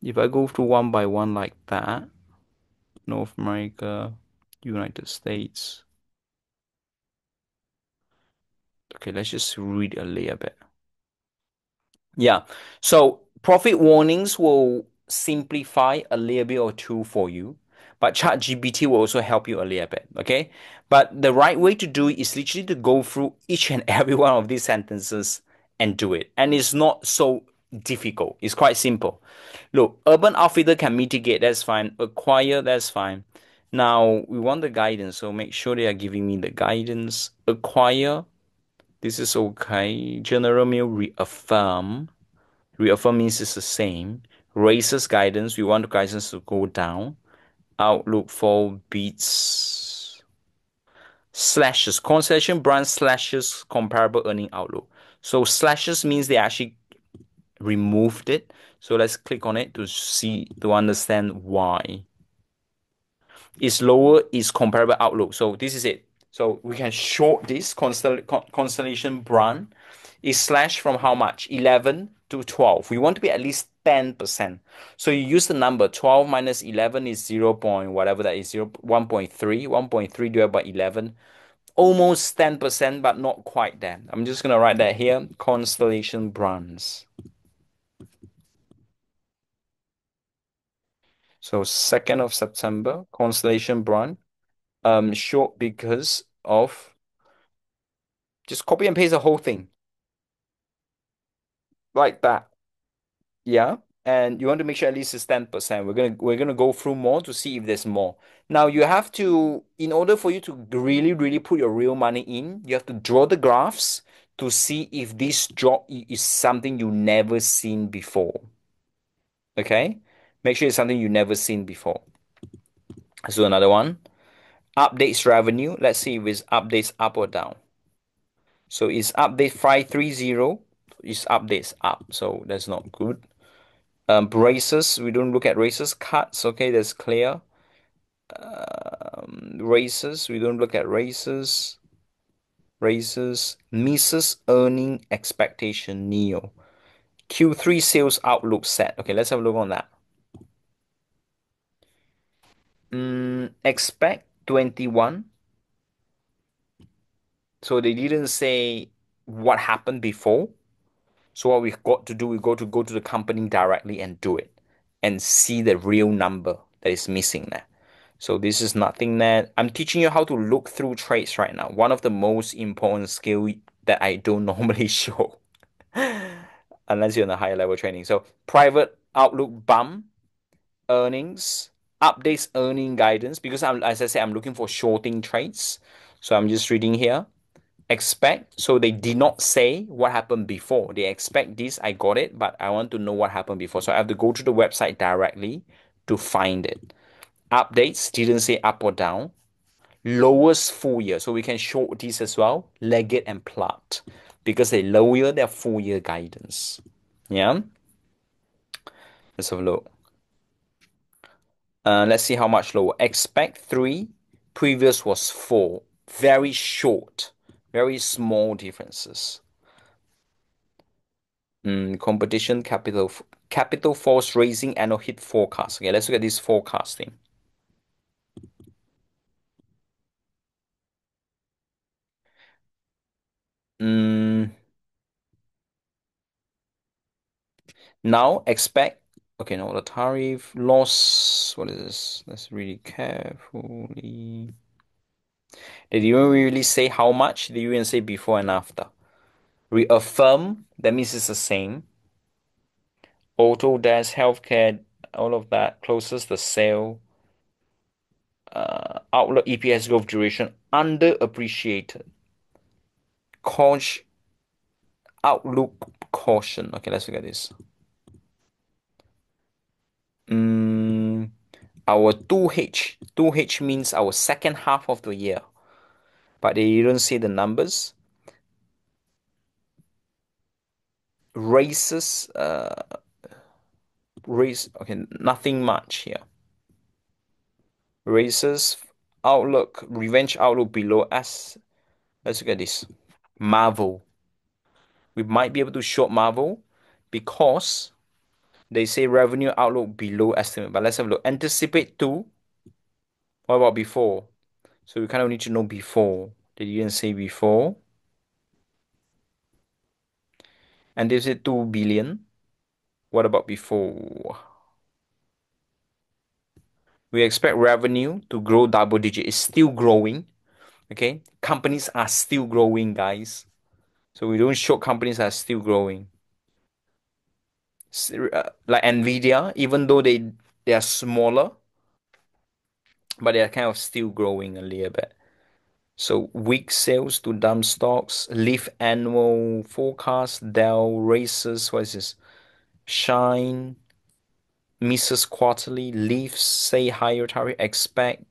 if I go through one by one like that, North America, United States. Okay, let's just read a little bit. Yeah. So profit warnings will simplify a little bit or two for you, but ChatGPT will also help you a little bit. Okay. But the right way to do it is literally to go through each and every one of these sentences and do it. And it's not so difficult. It's quite simple. Look, urban outfitter can mitigate, that's fine. Acquire, that's fine. Now we want the guidance, so make sure they are giving me the guidance. Acquire, this is okay. General mail reaffirm. Reaffirm means it's the same. Raises guidance. We want the guidance to go down. Outlook for beats slashes. Constellation brand slashes comparable earning outlook. So slashes means they actually removed it. So let's click on it to see to understand why. Is lower is comparable outlook. So this is it. So we can short this constellation brand is slashed from how much? 11 to 12. We want to be at least 10%. So you use the number 12 minus 11 is 0. Point whatever that is 0 1.3. 1.3 divided by 11. Almost 10%, but not quite that. I'm just gonna write that here. Constellation brands. So 2nd of September, Constellation brand. Short because of just copy and paste the whole thing like that. Yeah. And you want to make sure at least it's 10%. We're gonna go through more to see if there's more. Now you have to, in order for you to really, really put your real money in, you have to draw the graphs to see if this drop is something you never seen before. Okay? Make sure it's something you never seen before. So another one. Updates revenue. Let's see if it's updates up or down. So it's update 530. It's updates up. So that's not good. Braces, we don't look at races. Cuts, okay, that's clear. Races, we don't look at races. Races, misses earning expectation, Neo. Q3 sales outlook set. Okay, let's have a look on that. Expect 21. So they didn't say what happened before. So what we've got to do, we got to go to the company directly and do it and see the real number that is missing there. So this is nothing that I'm teaching you how to look through trades right now. One of the most important skill that I don't normally show unless you're in a higher level training. So private outlook bump earnings, updates earning guidance because as I said, I'm looking for shorting trades. So I'm just reading here. Expect, so they did not say what happened before. They expect this, I got it, but I want to know what happened before. So I have to go to the website directly to find it. Updates didn't say up or down. Lowest full year. So we can short this as well. Leggett and Platt. Because they lower their full year guidance. Yeah. Let's have a look. Let's see how much lower. Expect 3. Previous was 4. Very short. Very small differences. Competition capital force raising annual hit forecast. Okay, let's look at this forecasting. Mm, Now expect, okay, no, the tariff loss. What is this? Let's read it carefully. They didn't really say how much. They didn't say before and after. Reaffirm, that means it's the same. Auto, dash, healthcare, all of that closes the sale. Outlook EPS growth duration underappreciated. Caution, outlook caution. Okay, let's look at this. Mm, our 2H. 2H means our second half of the year. But they didn't say the numbers. Races, race. Okay, nothing much here. Races outlook, revenge outlook below us. Let's look at this. Marvel. We might be able to short Marvel because they say revenue outlook below estimate. But let's have a look. Anticipate to. What about before? So we kind of need to know before. They didn't say before. And they said 2 billion. What about before? We expect revenue to grow double digit. It's still growing. Okay. Companies are still growing, guys. So we don't show companies are still growing. Like Nvidia, even though they are smaller, but they are kind of still growing a little bit. So weak sales to dump stocks, Leaf annual forecast, Dell raises, what is this? Shine misses quarterly, Leaf say higher target, expect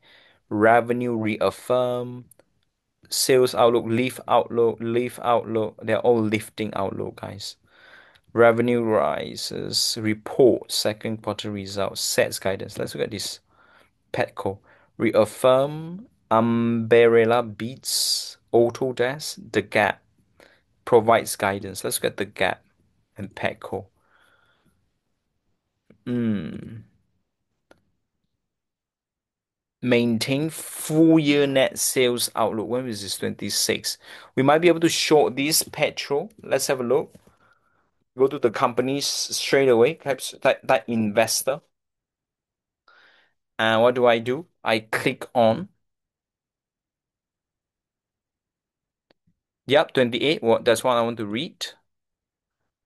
revenue reaffirm, sales outlook, Leaf outlook, Leaf outlook. They're all lifting outlook, guys. Revenue rises, report second quarter results, sets guidance. Let's look at this. Petco reaffirm, Umbrella beats, Autodesk, the Gap provides guidance. Let's look at the Gap and Petco. Hmm. Maintain full year net sales outlook. When is this? 26. We might be able to short this petrol. Let's have a look. Go to the companies straight away. Perhaps that investor. And what do? I click on. Yep, 28. That's what I want to read.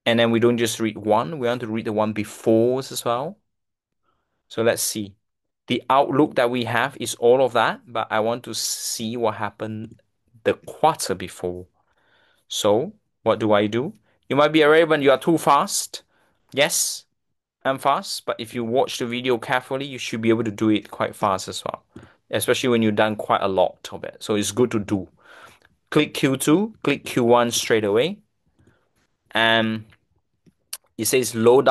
And then we don't just read one, we want to read the one before as well. So let's see. The outlook that we have is all of that, but I want to see what happened the quarter before. So what do? You might be aware when you are too fast. Yes, I'm fast, but if you watch the video carefully, you should be able to do it quite fast as well, especially when you've done quite a lot of it. So it's good to do. Click Q2, click Q1 straight away, and it says low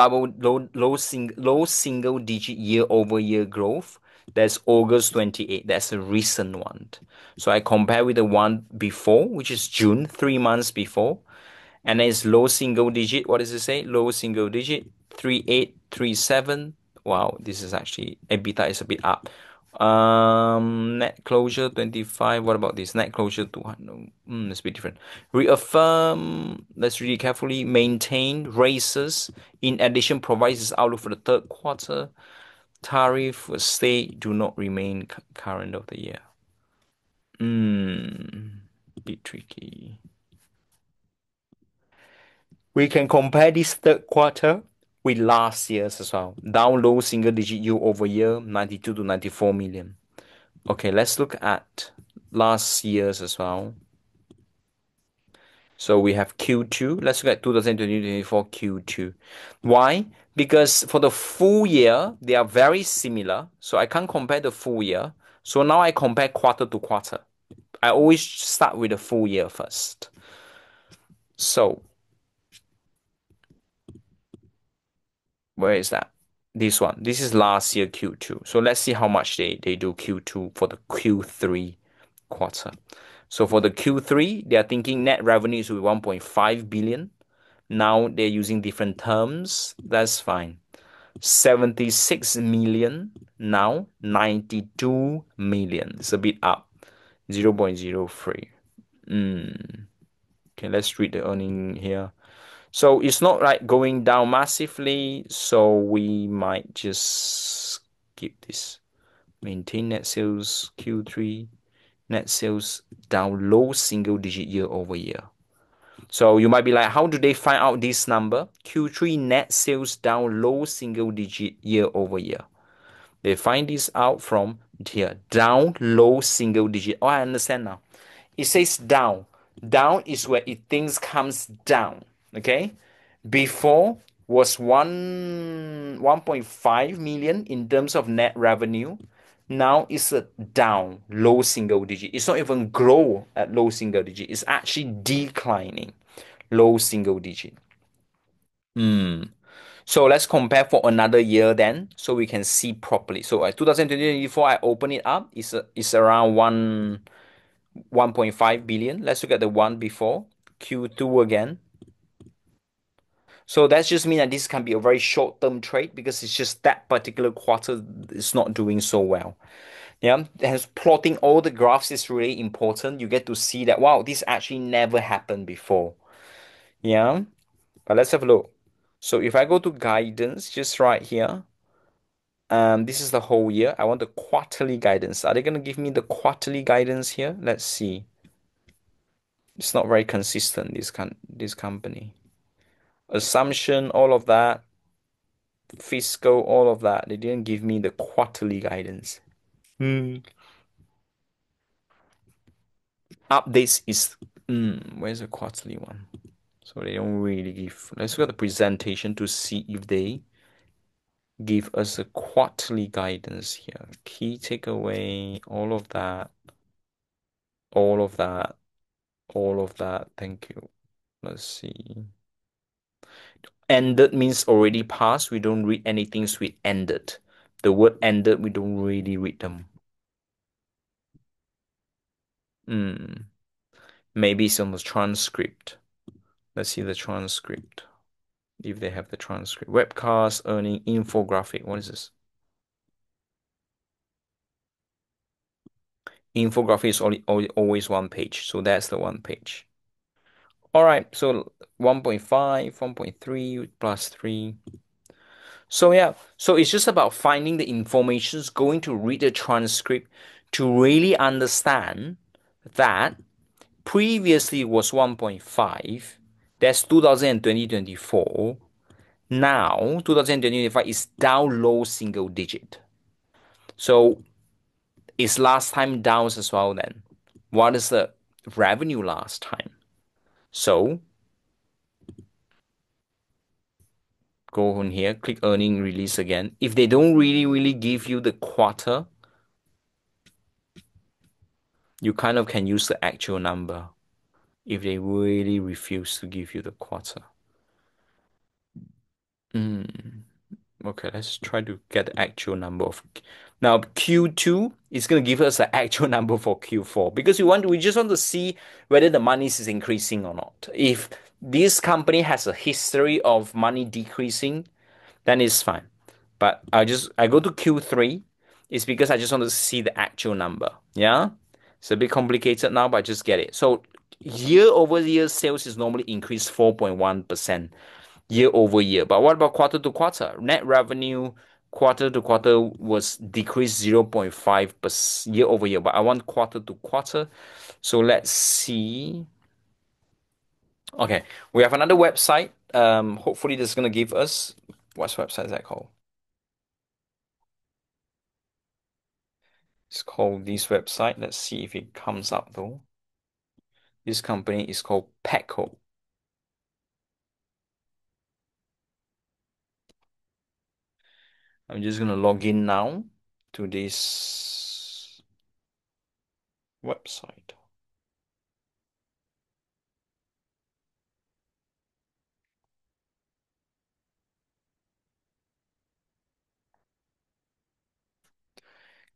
single digit year over year growth. That's August 28. That's a recent one. So I compare with the one before, which is June, 3 months before. And then it's low single digit. What does it say? Low single digit, 3837. Wow, this is actually EBITDA is a bit up. Net closure 25. What about this? Net closure 200. It's a bit different. Reaffirm. Let's read it carefully. Maintain raises. In addition, provides its outlook for the third quarter. Tariff will stay. Do not remain current of the year. Bit tricky. We can compare this third quarter with last year's as well. Down low single digit year over year, 92 to 94 million. Okay, let's look at last year's as well. So we have Q2. Let's look at 2024 Q2. Why? Because for the full year, they are very similar. So I can't compare the full year. So now I compare quarter to quarter. I always start with the full year first. So where is that? This one. This is last year Q2. So let's see how much they do Q2 for the Q3 quarter. So for the Q3, they are thinking net revenues will be 1.5 billion. Now they're using different terms. That's fine. 76 million. Now 92 million. It's a bit up. 0.03. Okay, let's read the earning here. So it's not like going down massively, so we might just skip this. Maintain net sales Q3, net sales down low single digit year over year. So you might be like, how do they find out this number? Q3 net sales down low single digit year over year. They find this out from here, down low single digit. Oh, I understand now. It says down. Down is where it things comes down. Okay. Before was 1.5 million in terms of net revenue. Now it's a down low single digit. It's not even grow at low single digit. It's actually declining low single digit. So let's compare for another year then, so we can see properly. So 2024, I open it up, it's around 1.5 billion. Let's look at the one before, Q2 again. So that's just mean that this can be a very short-term trade because it's just that particular quarter is not doing so well. Yeah, hence plotting all the graphs is really important. You get to see that wow, this actually never happened before. Yeah, but let's have a look. So if I go to guidance, just right here, this is the whole year. I want the quarterly guidance. Are they gonna give me the quarterly guidance here? Let's see. It's not very consistent, this company. Assumption, all of that, fiscal, all of that. They didn't give me the quarterly guidance. Hmm. Updates is where's the quarterly one? So they don't really give. Let's look at the presentation to see if they give us a quarterly guidance here. Key takeaway, all of that, all of that, all of that. Thank you. Let's see. Ended means already passed. We don't read anything with ended. The word ended, we don't really read them. Hmm. Maybe it's on the transcript. Let's see the transcript. If they have the transcript. Webcast, earning, infographic. What is this? Infographic is always one page. So that's the one page. All right. So 1.5, 1.3 plus 3. So yeah. So it's just about finding the informations, going to read the transcript to really understand that previously it was 1.5. That's 2020-2024. Now, 2025 is down low single digit. So is last time down as well then? What is the revenue last time? So go on here, click earning release again. If they don't really give you the quarter, you kind of can use the actual number if they really refuse to give you the quarter. Mm. Okay, let's try to get the actual number of now Q2 is going to give us the actual number for Q4 because we just want to see whether the money is increasing or not. If this company has a history of money decreasing, then it's fine. But I go to Q3, it's because I just want to see the actual number. Yeah. It's a bit complicated now, but I just get it. So year over year sales is normally increased 4.1% year over year. But what about quarter to quarter? Net revenue quarter to quarter was decreased 0.5% year over year. But I want quarter to quarter. So let's see. Okay, we have another website. Hopefully this is gonna give us what's website is that called? It's called this website. Let's see if it comes up though. This company is called Petco. I'm just gonna log in now to this website.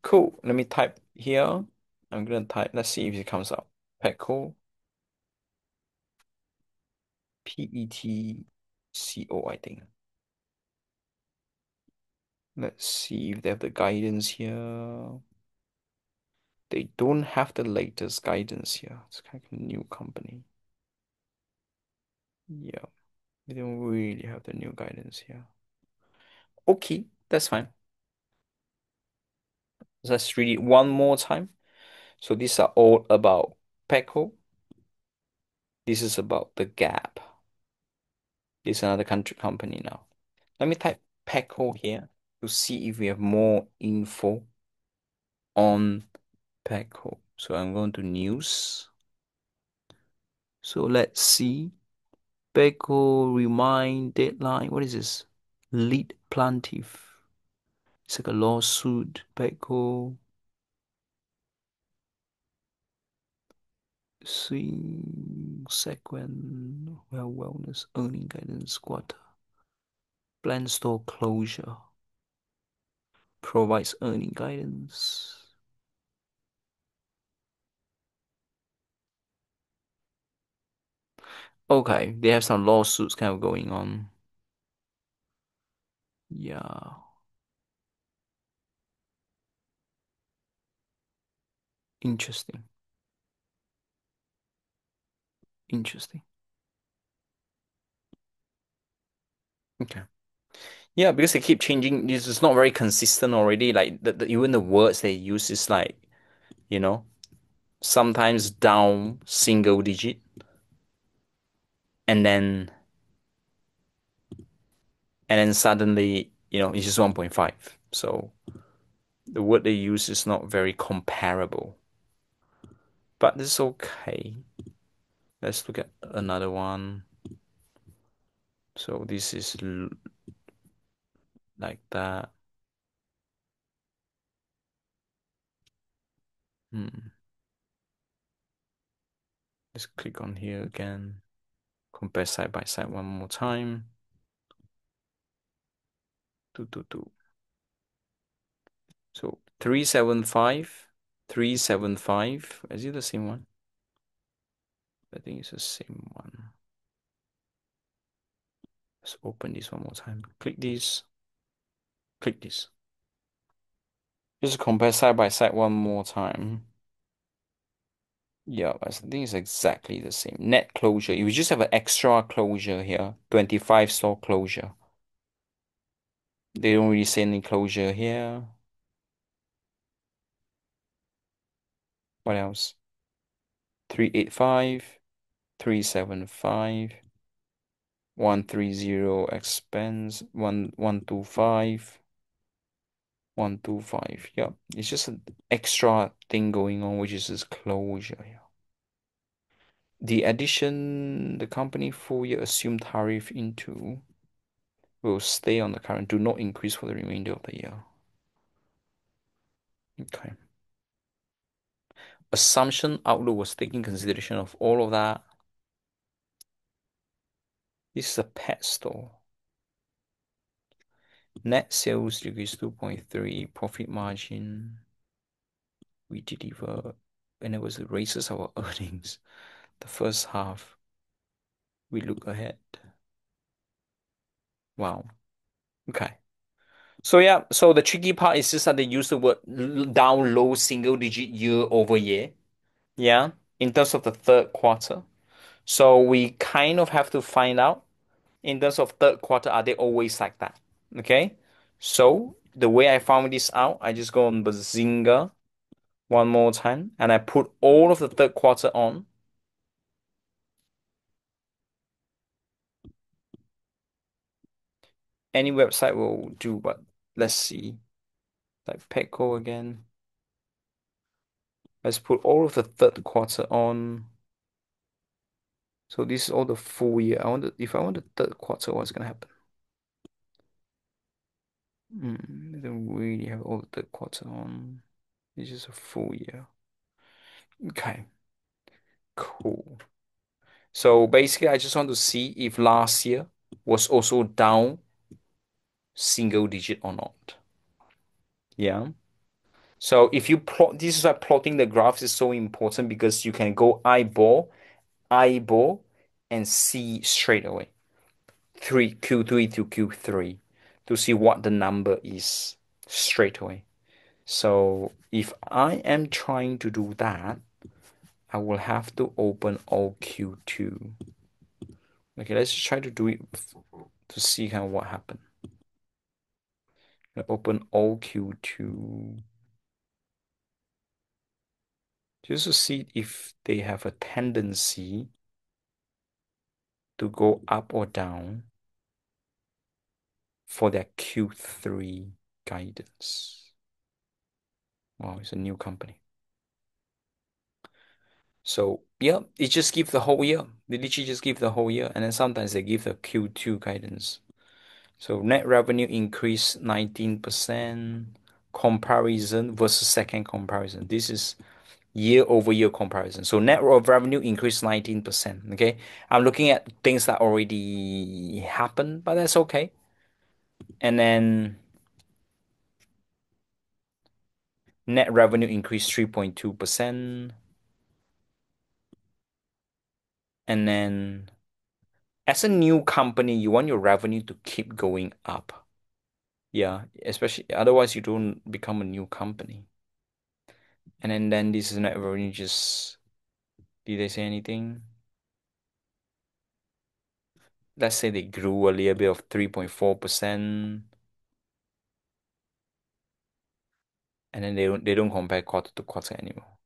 Cool. Let me type here. I'm gonna type. Let's see if it comes up. Petco. Petco, I think. Let's see if they have the guidance here. They don't have the latest guidance here. It's kind of a new company. Yeah, they don't really have the new guidance here. Okay, that's fine. Let's read it one more time. So these are all about Petco. This is about the Gap. This is another country company now. Let me type Petco here to see if we have more info on Petco. So I'm going to news. So let's see. Petco remind deadline. What is this? Lead plaintiff. It's like a lawsuit. Petco swing sequence well wellness earning guidance quarter. Planned store closure provides earning guidance. Okay, they have some lawsuits kind of going on. Yeah, interesting. Interesting. Okay. Yeah, because they keep changing. This is not very consistent already. Like even the words they use is like, you know, sometimes down single digit and then suddenly, it's just 1.5. So the word they use is not very comparable. But it's okay. Let's look at another one. So this is like that. Hmm. Let's click on here again. Compare side by side one more time. Two. So 375, 375. Is it the same one? I think it's the same one. Let's open this one more time. Click this. Click this. Just compare side by side one more time. Yeah, I think it's exactly the same. Net closure. You just have an extra closure here. 25 store closure. They don't really say any closure here. What else? 385, 375, 130 expense, 125, 125. Yeah, it's just an extra thing going on, which is this closure here. The company full year assumed tariff into will stay on the current, do not increase for the remainder of the year. Okay. Assumption outlook was taking consideration of all of that. This is a pet store. Net sales decreased 2.3, profit margin. We deliver, and it was the raises our earnings. The first half, we look ahead. Wow. Okay. So yeah, so the tricky part is just that they use the word down low single digit year over year. Yeah, in terms of the third quarter. So we kind of have to find out in terms of third quarter, are they always like that? Okay. So the way I found this out, I just go on Bazinga one more time and I put all of the third quarter on. Any website will do, but let's see. Like Petco again. Let's put all of the third quarter on. So this is all the full year. If I want the third quarter, what's gonna happen? They don't really have all the third quarter on. It's just a full year. Okay, cool. So basically, I just want to see if last year was also down single digit or not. Yeah. So if you plot, this is why plotting the graphs is so important because you can go eyeball, and see straight away. Q3 to Q3 to see what the number is straight away. So if I am trying to do that, I will have to open all Q2. Okay, let's just try to do it to see kind of what happened. Open all Q2 just to see if they have a tendency to go up or down for their Q3 guidance. Wow, it's a new company. So yeah, it just give the whole year. They literally just give the whole year, and then sometimes they give the Q2 guidance. So net revenue increased 19%. Comparison versus second comparison. This is year over year comparison. So net revenue increased 19%. Okay. I'm looking at things that already happened, but that's okay. And then net revenue increased 3.2%. And then as a new company, you want your revenue to keep going up. Yeah, especially otherwise you don't become a new company. And then this is net revenue just did they say anything? Let's say they grew a little bit of 3.4%, and then they don't compare quarter to quarter anymore.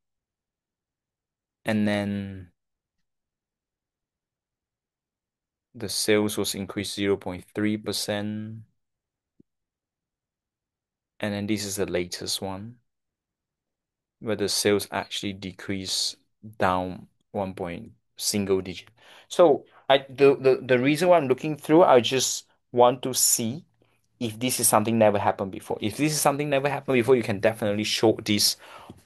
And then the sales was increased 0.3%. And then this is the latest one, where the sales actually decrease down one point single digit. So the reason why I'm looking through, I just want to see if this is something never happened before. If this is something never happened before, you can definitely show this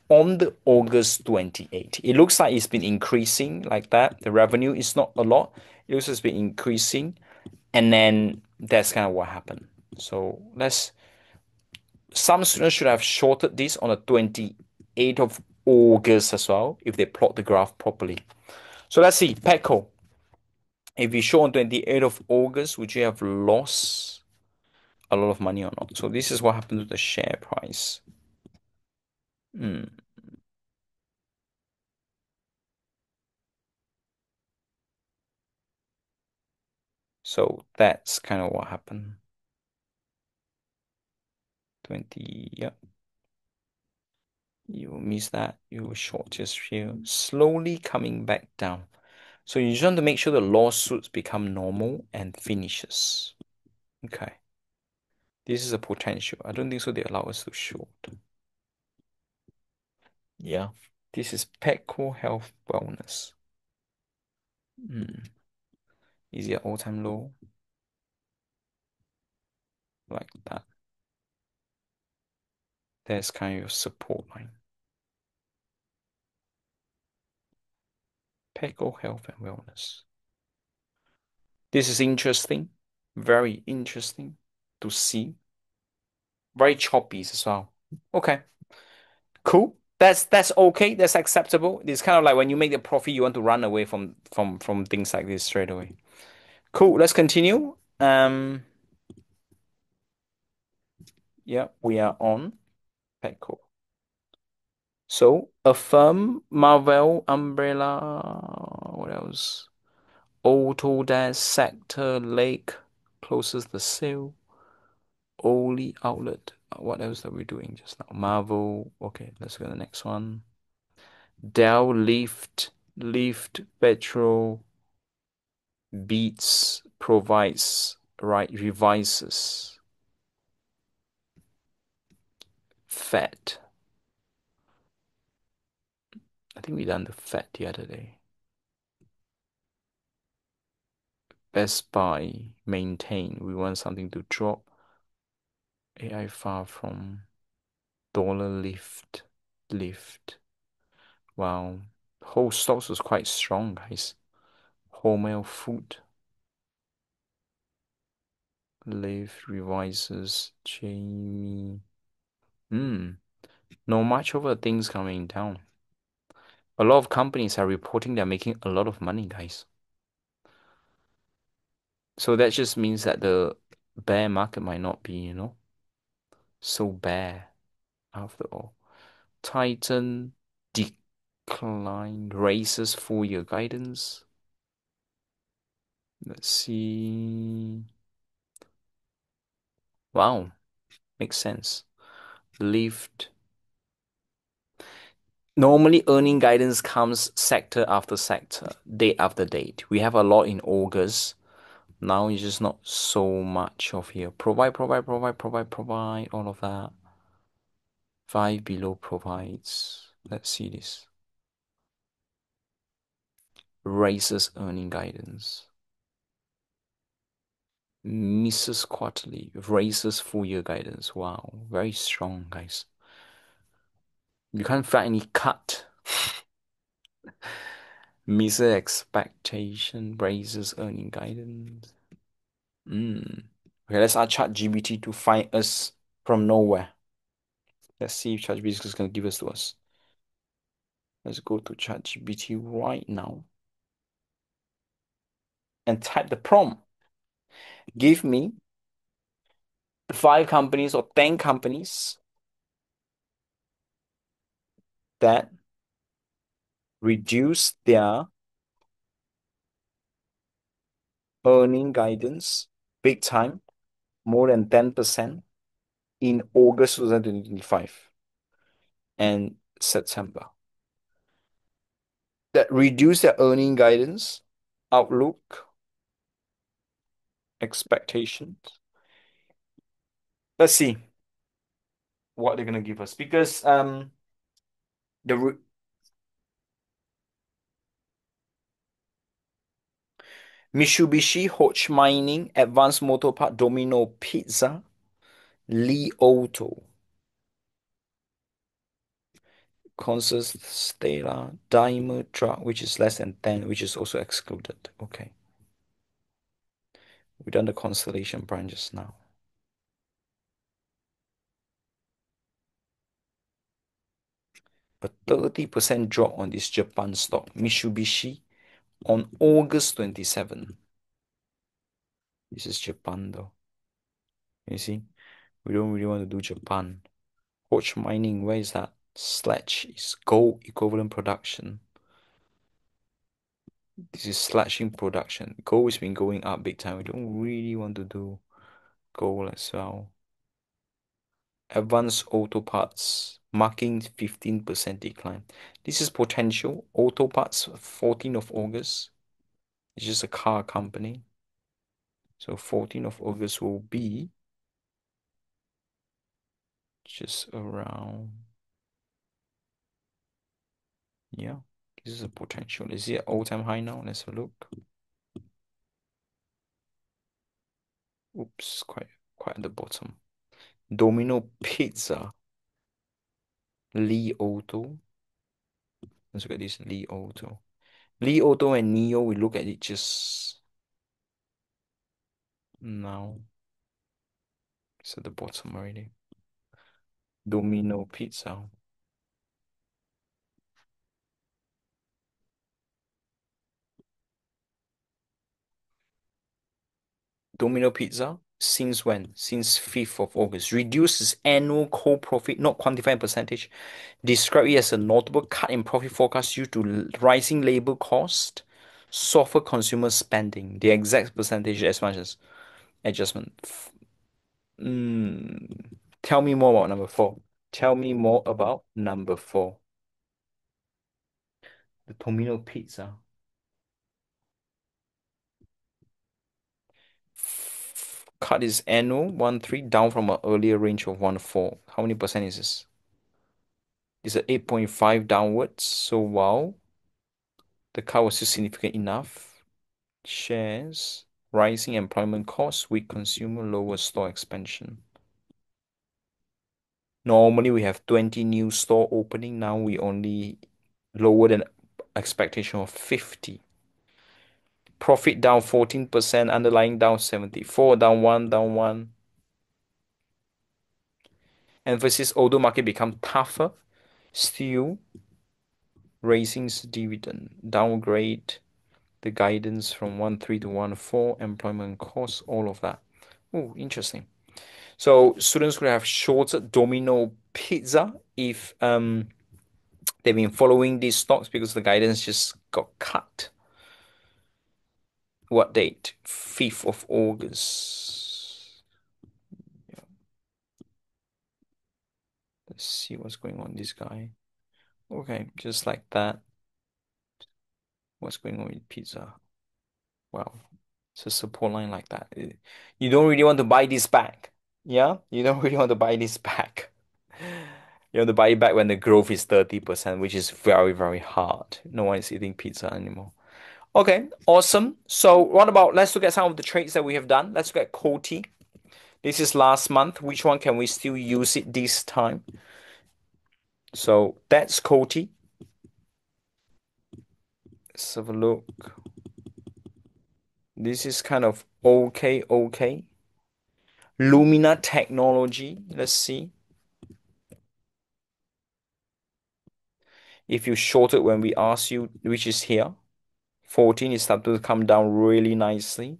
on the August 28th. It looks like it's been increasing like that. The revenue is not a lot. It looks like it's been increasing. And then that's kind of what happened. So some students should have shorted this on the 28th of August as well, if they plot the graph properly. So let's see, Petco. If you show on 28th of August, would you have lost a lot of money or not? So this is what happens with the share price. Hmm. So that's kind of what happened. 20, yep. You miss that. You short just here. Slowly coming back down. So you just want to make sure the lawsuits become normal and finishes. Okay. This is a potential. I don't think so they allow us to short. Yeah. This is Petco Health Wellness. Hmm. Is it all-time low? Like that. That's kind of support line. Petco Health and Wellness. This is interesting. Very interesting to see. Very choppy as well. Okay. Cool. That's okay. That's acceptable. It's kind of like when you make the profit, you want to run away from things like this straight away. Cool. Let's continue. Yeah, we are on Petco. So Affirm, Marvel, Umbrella, what else? Autodesk, Sector, Lake closes the sale. Only outlet. What else are we doing just now? Marvel. Okay, let's go to the next one. Dell, Lyft, Petrol, Beats provides, right, revises. Fed. I think we done the Fed the other day. Best Buy, maintain. We want something to drop. AI far from dollar lift. Wow. Whole stocks was quite strong, guys. Hormel Food, Lift, revises, Jamie. Hmm. No much of the things coming down. A lot of companies are reporting they're making a lot of money, guys. So that just means that the bear market might not be, so bad after all. Titan decline raises full year guidance. Let's see. Wow, makes sense. Lift. Normally, earning guidance comes sector after sector, date after date. We have a lot in August. Now it's just not so much of here. Provide, all of that. Five below provides. Let's see this. Raises earning guidance. Misses quarterly. Raises full year guidance. Wow, very strong, guys. You can't find any cut. Misses expectation. Raises earning guidance. Okay, let's ask ChatGPT to find us from nowhere. Let's see if ChatGPT is going to give us to us. Let's go to ChatGPT right now and type the prompt. Give me 5 companies or 10 companies that reduce their earning guidance big time, more than 10% in August 2025 and September. That reduce their earning guidance, outlook, expectations. Let's see what they're gonna give us because the Mitsubishi, Hodge Mining, Advanced Motor Part, Domino Pizza, Li Auto, Consus Stella, Daimler Truck, which is less than 10, which is also excluded. Okay. We done the Constellation branches now. A 30% drop on this Japan stock, Mitsubishi, on August 27. This is Japan though. You see, we don't really want to do Japan. Hodge Mining, where is that? Sledge is gold equivalent production. This is slashing production. Gold has been going up big time. We don't really want to do gold as well. Advanced auto parts, marking 15% decline. This is potential. Auto parts, 14th of August. It's just a car company. So 14th of August will be just around, yeah, this is a potential. Is it an all-time high now? Let's have a look. Oops, quite at the bottom. Domino Pizza, Li Auto. Let's look at this Li Auto. Li Auto and Neo, we look at it just now. It's at the bottom already. Domino Pizza. Domino Pizza, since when? Since 5th of August. Reduces annual core profit, not quantified in percentage. Describe it as a notable cut in profit forecast due to rising labor cost, softer consumer spending. The exact percentage as much as adjustment. Tell me more about number four. Tell me more about number four. The Domino Pizza. Cut is annual 1.3 down from an earlier range of 1.4. How many percent is this? It's a 8.5 downwards. So wow, the cut was still significant enough. Shares, rising employment costs, weak consumer, lower store expansion. Normally we have 20 new store opening. Now we only lower than expectation of 50. Profit down 14%, underlying down 74, down 1, down 1. Emphasis, although market become tougher, still raising dividend, downgrade the guidance from 1.3 to 1.4, employment costs, all of that. Oh, interesting. So students could have shorted Domino Pizza if they've been following these stocks because the guidance just got cut. What date? 5th of August. Yeah. Let's see what's going on with this guy. Okay, just like that. What's going on with pizza? Wow. It's a support line like that. You don't really want to buy this back. Yeah? You don't really want to buy this back. You want to buy it back when the growth is 30%, which is very, very hard. No one is eating pizza anymore. Okay, awesome. So what about, let's look at some of the trades that we have done. Let's look at Coty. This is last month. Which one can we still use it this time? So that's Coty. Let's have a look. This is kind of okay. Lumina Technology. Let's see. If you short it when we ask you, which is here, 14 is starting to come down really nicely.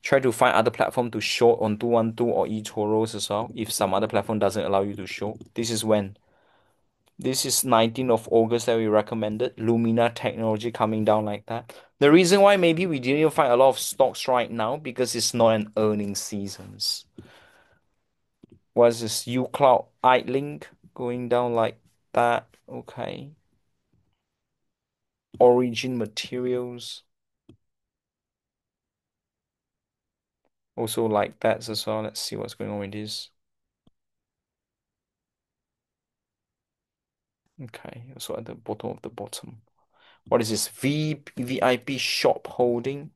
Try to find other platform to short on 212 or eToros as well. If some other platform doesn't allow you to short, this is when. This is 19th of August that we recommended. Lumina Technology coming down like that. The reason why maybe we didn't find a lot of stocks right now because it's not an earning seasons. What's this? uCloud idling going down like that. Okay. Origin Materials also like that as well. Let's see what's going on with this. Okay, also at the bottom of the bottom. What is this? VIP shop holding.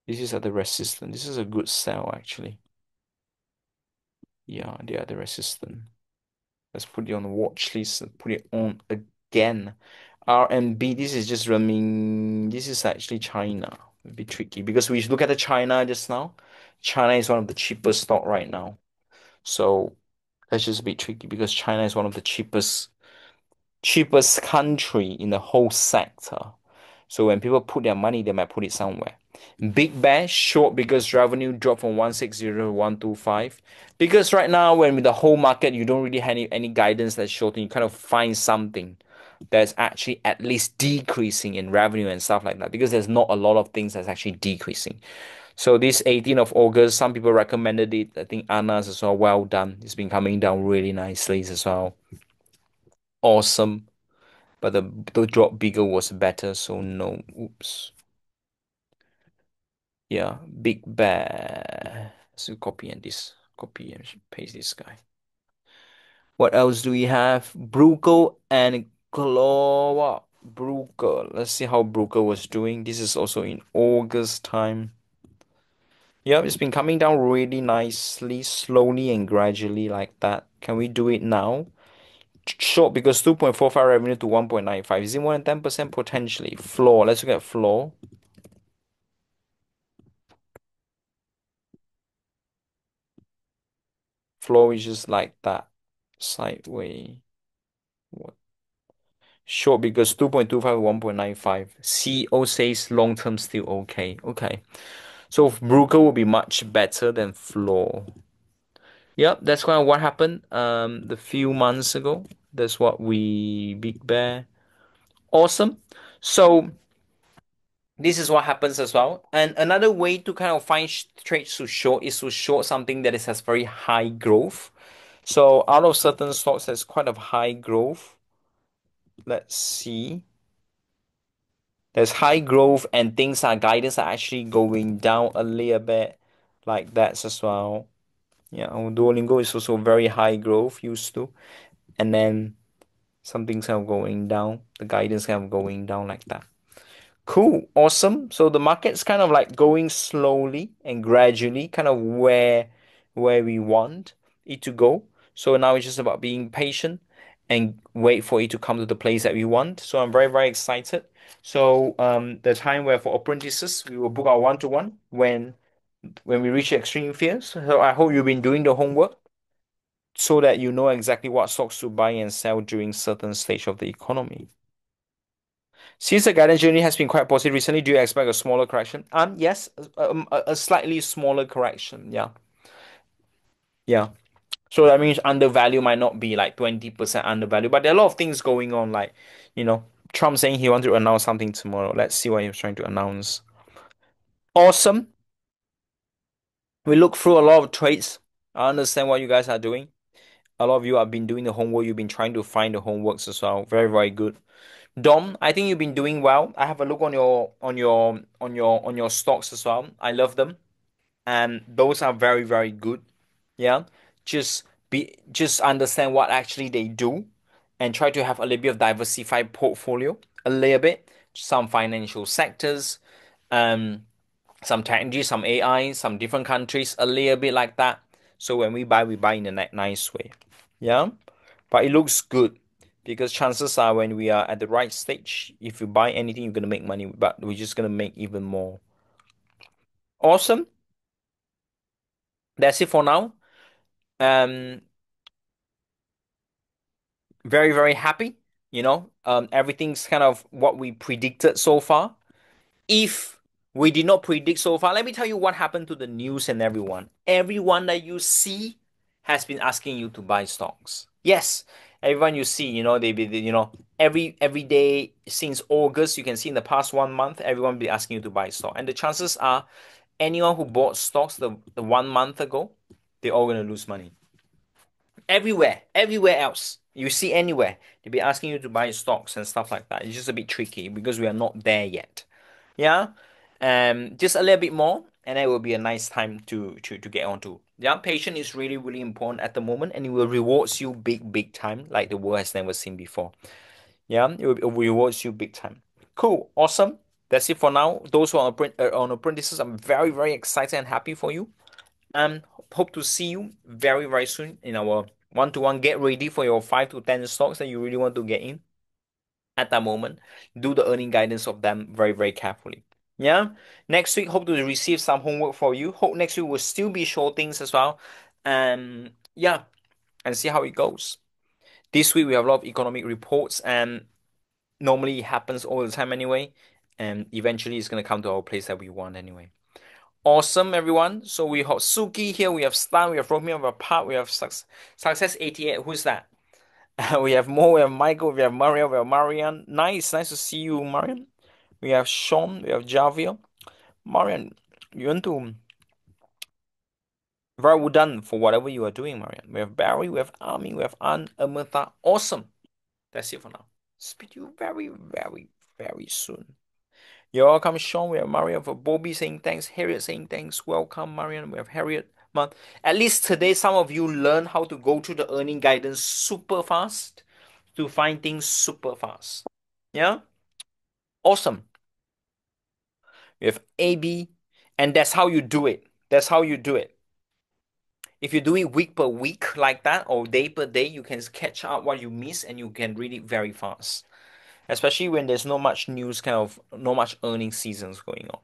This is at the resistance. This is a good sell actually. Yeah, they are the resistance. Let's put it on the watch list and put it on again. RMB, this is just running. This is actually China. A bit tricky because we look at the China just now. China is one of the cheapest stock right now. So that's just a bit tricky because China is one of the cheapest country in the whole sector. So when people put their money, they might put it somewhere. Big Bear short because revenue dropped from 160 to 125. Because right now, when with the whole market, you don't really have any guidance that's short, and you kind of find something that's actually at least decreasing in revenue and stuff like that. Because there's not a lot of things that's actually decreasing. So this 18th of August, some people recommended it. I think Anna's as well. Well done. It's been coming down really nicely as well. Awesome. But the drop bigger was better, so no. Oops. Yeah, Big Bear. So copy and paste this guy. What else do we have? Bruegel and Clover. Bruegel. Let's see how Bruegel was doing. This is also in August time. Yeah, it's been coming down really nicely, slowly and gradually like that. Can we do it now? Short because 2.45 revenue to 1.95. Is it more than 10% potentially? Floor. Let's look at floor. Floor is just like that. Sideways. What? Short because 2.25, 1.95. CEO says long term still okay. Okay. So Brooker will be much better than floor. Yep, that's kind of what happened the few months ago. That's what we Big Bear. Awesome. So this is what happens as well. And another way to kind of find trades to short is to short something that has very high growth. So out of certain stocks that's quite of high growth. Let's see. There's high growth and things are guidance are actually going down a little bit like that as well. Yeah, our Duolingo is also very high growth used to. And then some things are going down. The guidance kind of going down like that. Cool, awesome. So the market's kind of like going slowly and gradually, kind of where we want it to go. So now it's just about being patient and wait for it to come to the place that we want. So I'm very, very excited. So the time where for apprentices, we will book our one-to-one when we reach extreme fears. So I hope you've been doing the homework so that you know exactly what stocks to buy and sell during certain stage of the economy. Since the guidance journey has been quite positive recently, do you expect a smaller correction? Yes, a slightly smaller correction. Yeah, yeah. So that means undervalue might not be like 20% undervalue, but there are a lot of things going on. Like, you know, Trump saying he wants to announce something tomorrow. Let's see what he's trying to announce. Awesome. We look through a lot of trades. I understand what you guys are doing. A lot of you have been doing the homework. You've been trying to find the homeworks as well. Very, very good. Dom, I think you've been doing well. I have a look on your stocks as well. I love them, and those are very very good. Yeah, just understand what actually they do, and try to have a little bit of diversified portfolio. A little bit, some financial sectors, um, some technology, some AI, some different countries. A little bit like that. So when we buy in a nice way. Yeah, but it looks good because chances are when we are at the right stage, if you buy anything, you're gonna make money, but we're just gonna make even more. Awesome. That's it for now. Um, very, very happy. Everything's kind of what we predicted so far. If we did not predict so far, let me tell you what happened to the news and everyone. Everyone that you see has been asking you to buy stocks. Yes, everyone you see, every day since August, you can see in the past 1 month, everyone be asking you to buy stock. And the chances are anyone who bought stocks the 1 month ago, they're all gonna lose money. Everywhere else. You see anywhere, they'll be asking you to buy stocks and stuff like that. It's just a bit tricky because we are not there yet. Yeah. Just a little bit more, and it will be a nice time to get onto. Yeah, patience is really, really important at the moment, and it will rewards you big, big time, like the world has never seen before. Yeah, it will rewards you big time. Cool, awesome. That's it for now. Those who are on apprentices, I'm very, very excited and happy for you. Um, Hope to see you very, very soon in our one-to-one. Get ready for your 5 to 10 stocks that you really want to get in at that moment. Do the earning guidance of them very, very carefully. Yeah. Next week, hope to receive some homework for you. Hope next week will still be short things as well. Yeah, and see how it goes. This week we have a lot of economic reports, and normally it happens all the time anyway. And eventually it's gonna come to our place that we want anyway. Awesome, everyone. So we have Suki here, we have Stan, we have Romeo, we have Pat, we have Success 88. Who's that? We have Mo, we have Michael, we have Maria, we have Marian. Nice to see you, Marian. We have Sean, we have Javier. Marian, you want to very well done for whatever you are doing, Marian. We have Barry, we have Ami, we have Anne, Amartha. Awesome. That's it for now. Speak to you very, very, very soon. You're welcome, Sean. We have Marian for Bobby saying thanks. Harriet saying thanks. Welcome, Marian. We have Harriet. Man, at least today, some of you learn how to go through the earning guidance super fast to find things super fast. Yeah, awesome. We have AB, and that's how you do it. That's how you do it. If you do it week per week like that or day per day, you can catch up what you miss and you can read it very fast. Especially when there's not much news, kind of not much earning seasons going on.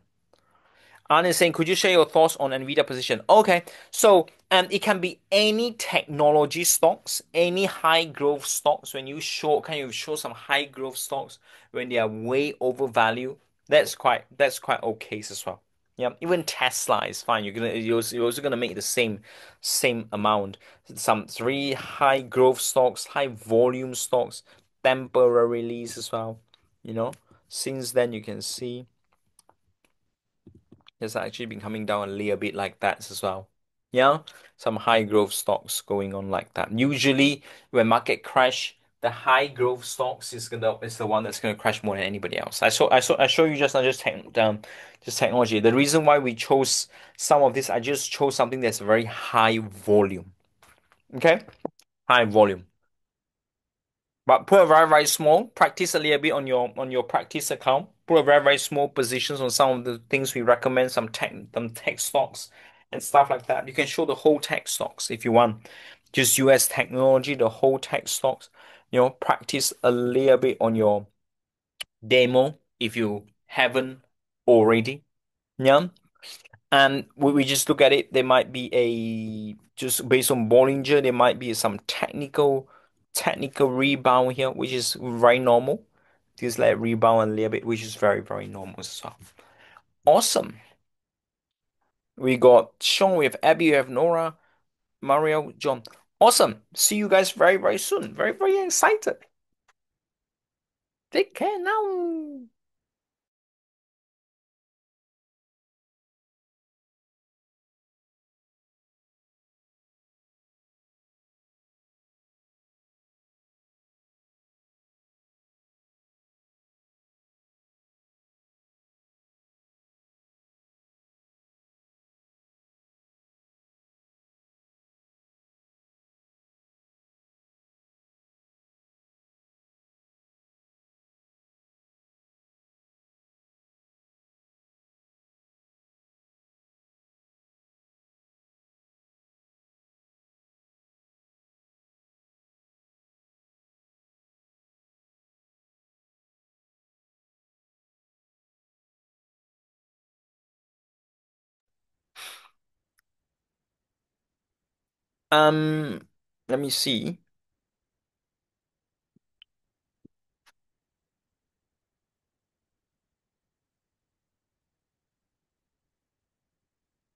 Anne is saying, could you share your thoughts on Nvidia position? Okay, so it can be any technology stocks, any high growth stocks. When you show, can you show some high growth stocks when they are way overvalued? That's quite okay as well. Yeah, even Tesla is fine. You're also gonna make the same amount. Some three high growth stocks, high volume stocks, temporary release as well. You know, since then you can see. It's actually been coming down a little bit like that as well. Yeah, some high growth stocks going on like that. Usually, when market crash, the high growth stocks is the one that's gonna crash more than anybody else. I show you just not just technology. The reason why we chose some of this, I just chose something that's very high volume. Okay, high volume. But put a very, very small, practice a little bit on your practice account. Put a very, very small positions on some of the things we recommend, some tech stocks and stuff like that. You can show the whole tech stocks if you want. Just US technology, the whole tech stocks. Practice a little bit on your demo if you haven't already. Yeah. And we just look at it, there might be just based on Bollinger, there might be some technical rebound here, which is very normal. Just like rebound a little bit, which is very, very normal as well. Awesome. We got Sean, we have Abby, we have Nora, Mario, John. Awesome. See you guys very, very soon. Very, very excited. Take care now. Um, Let me see.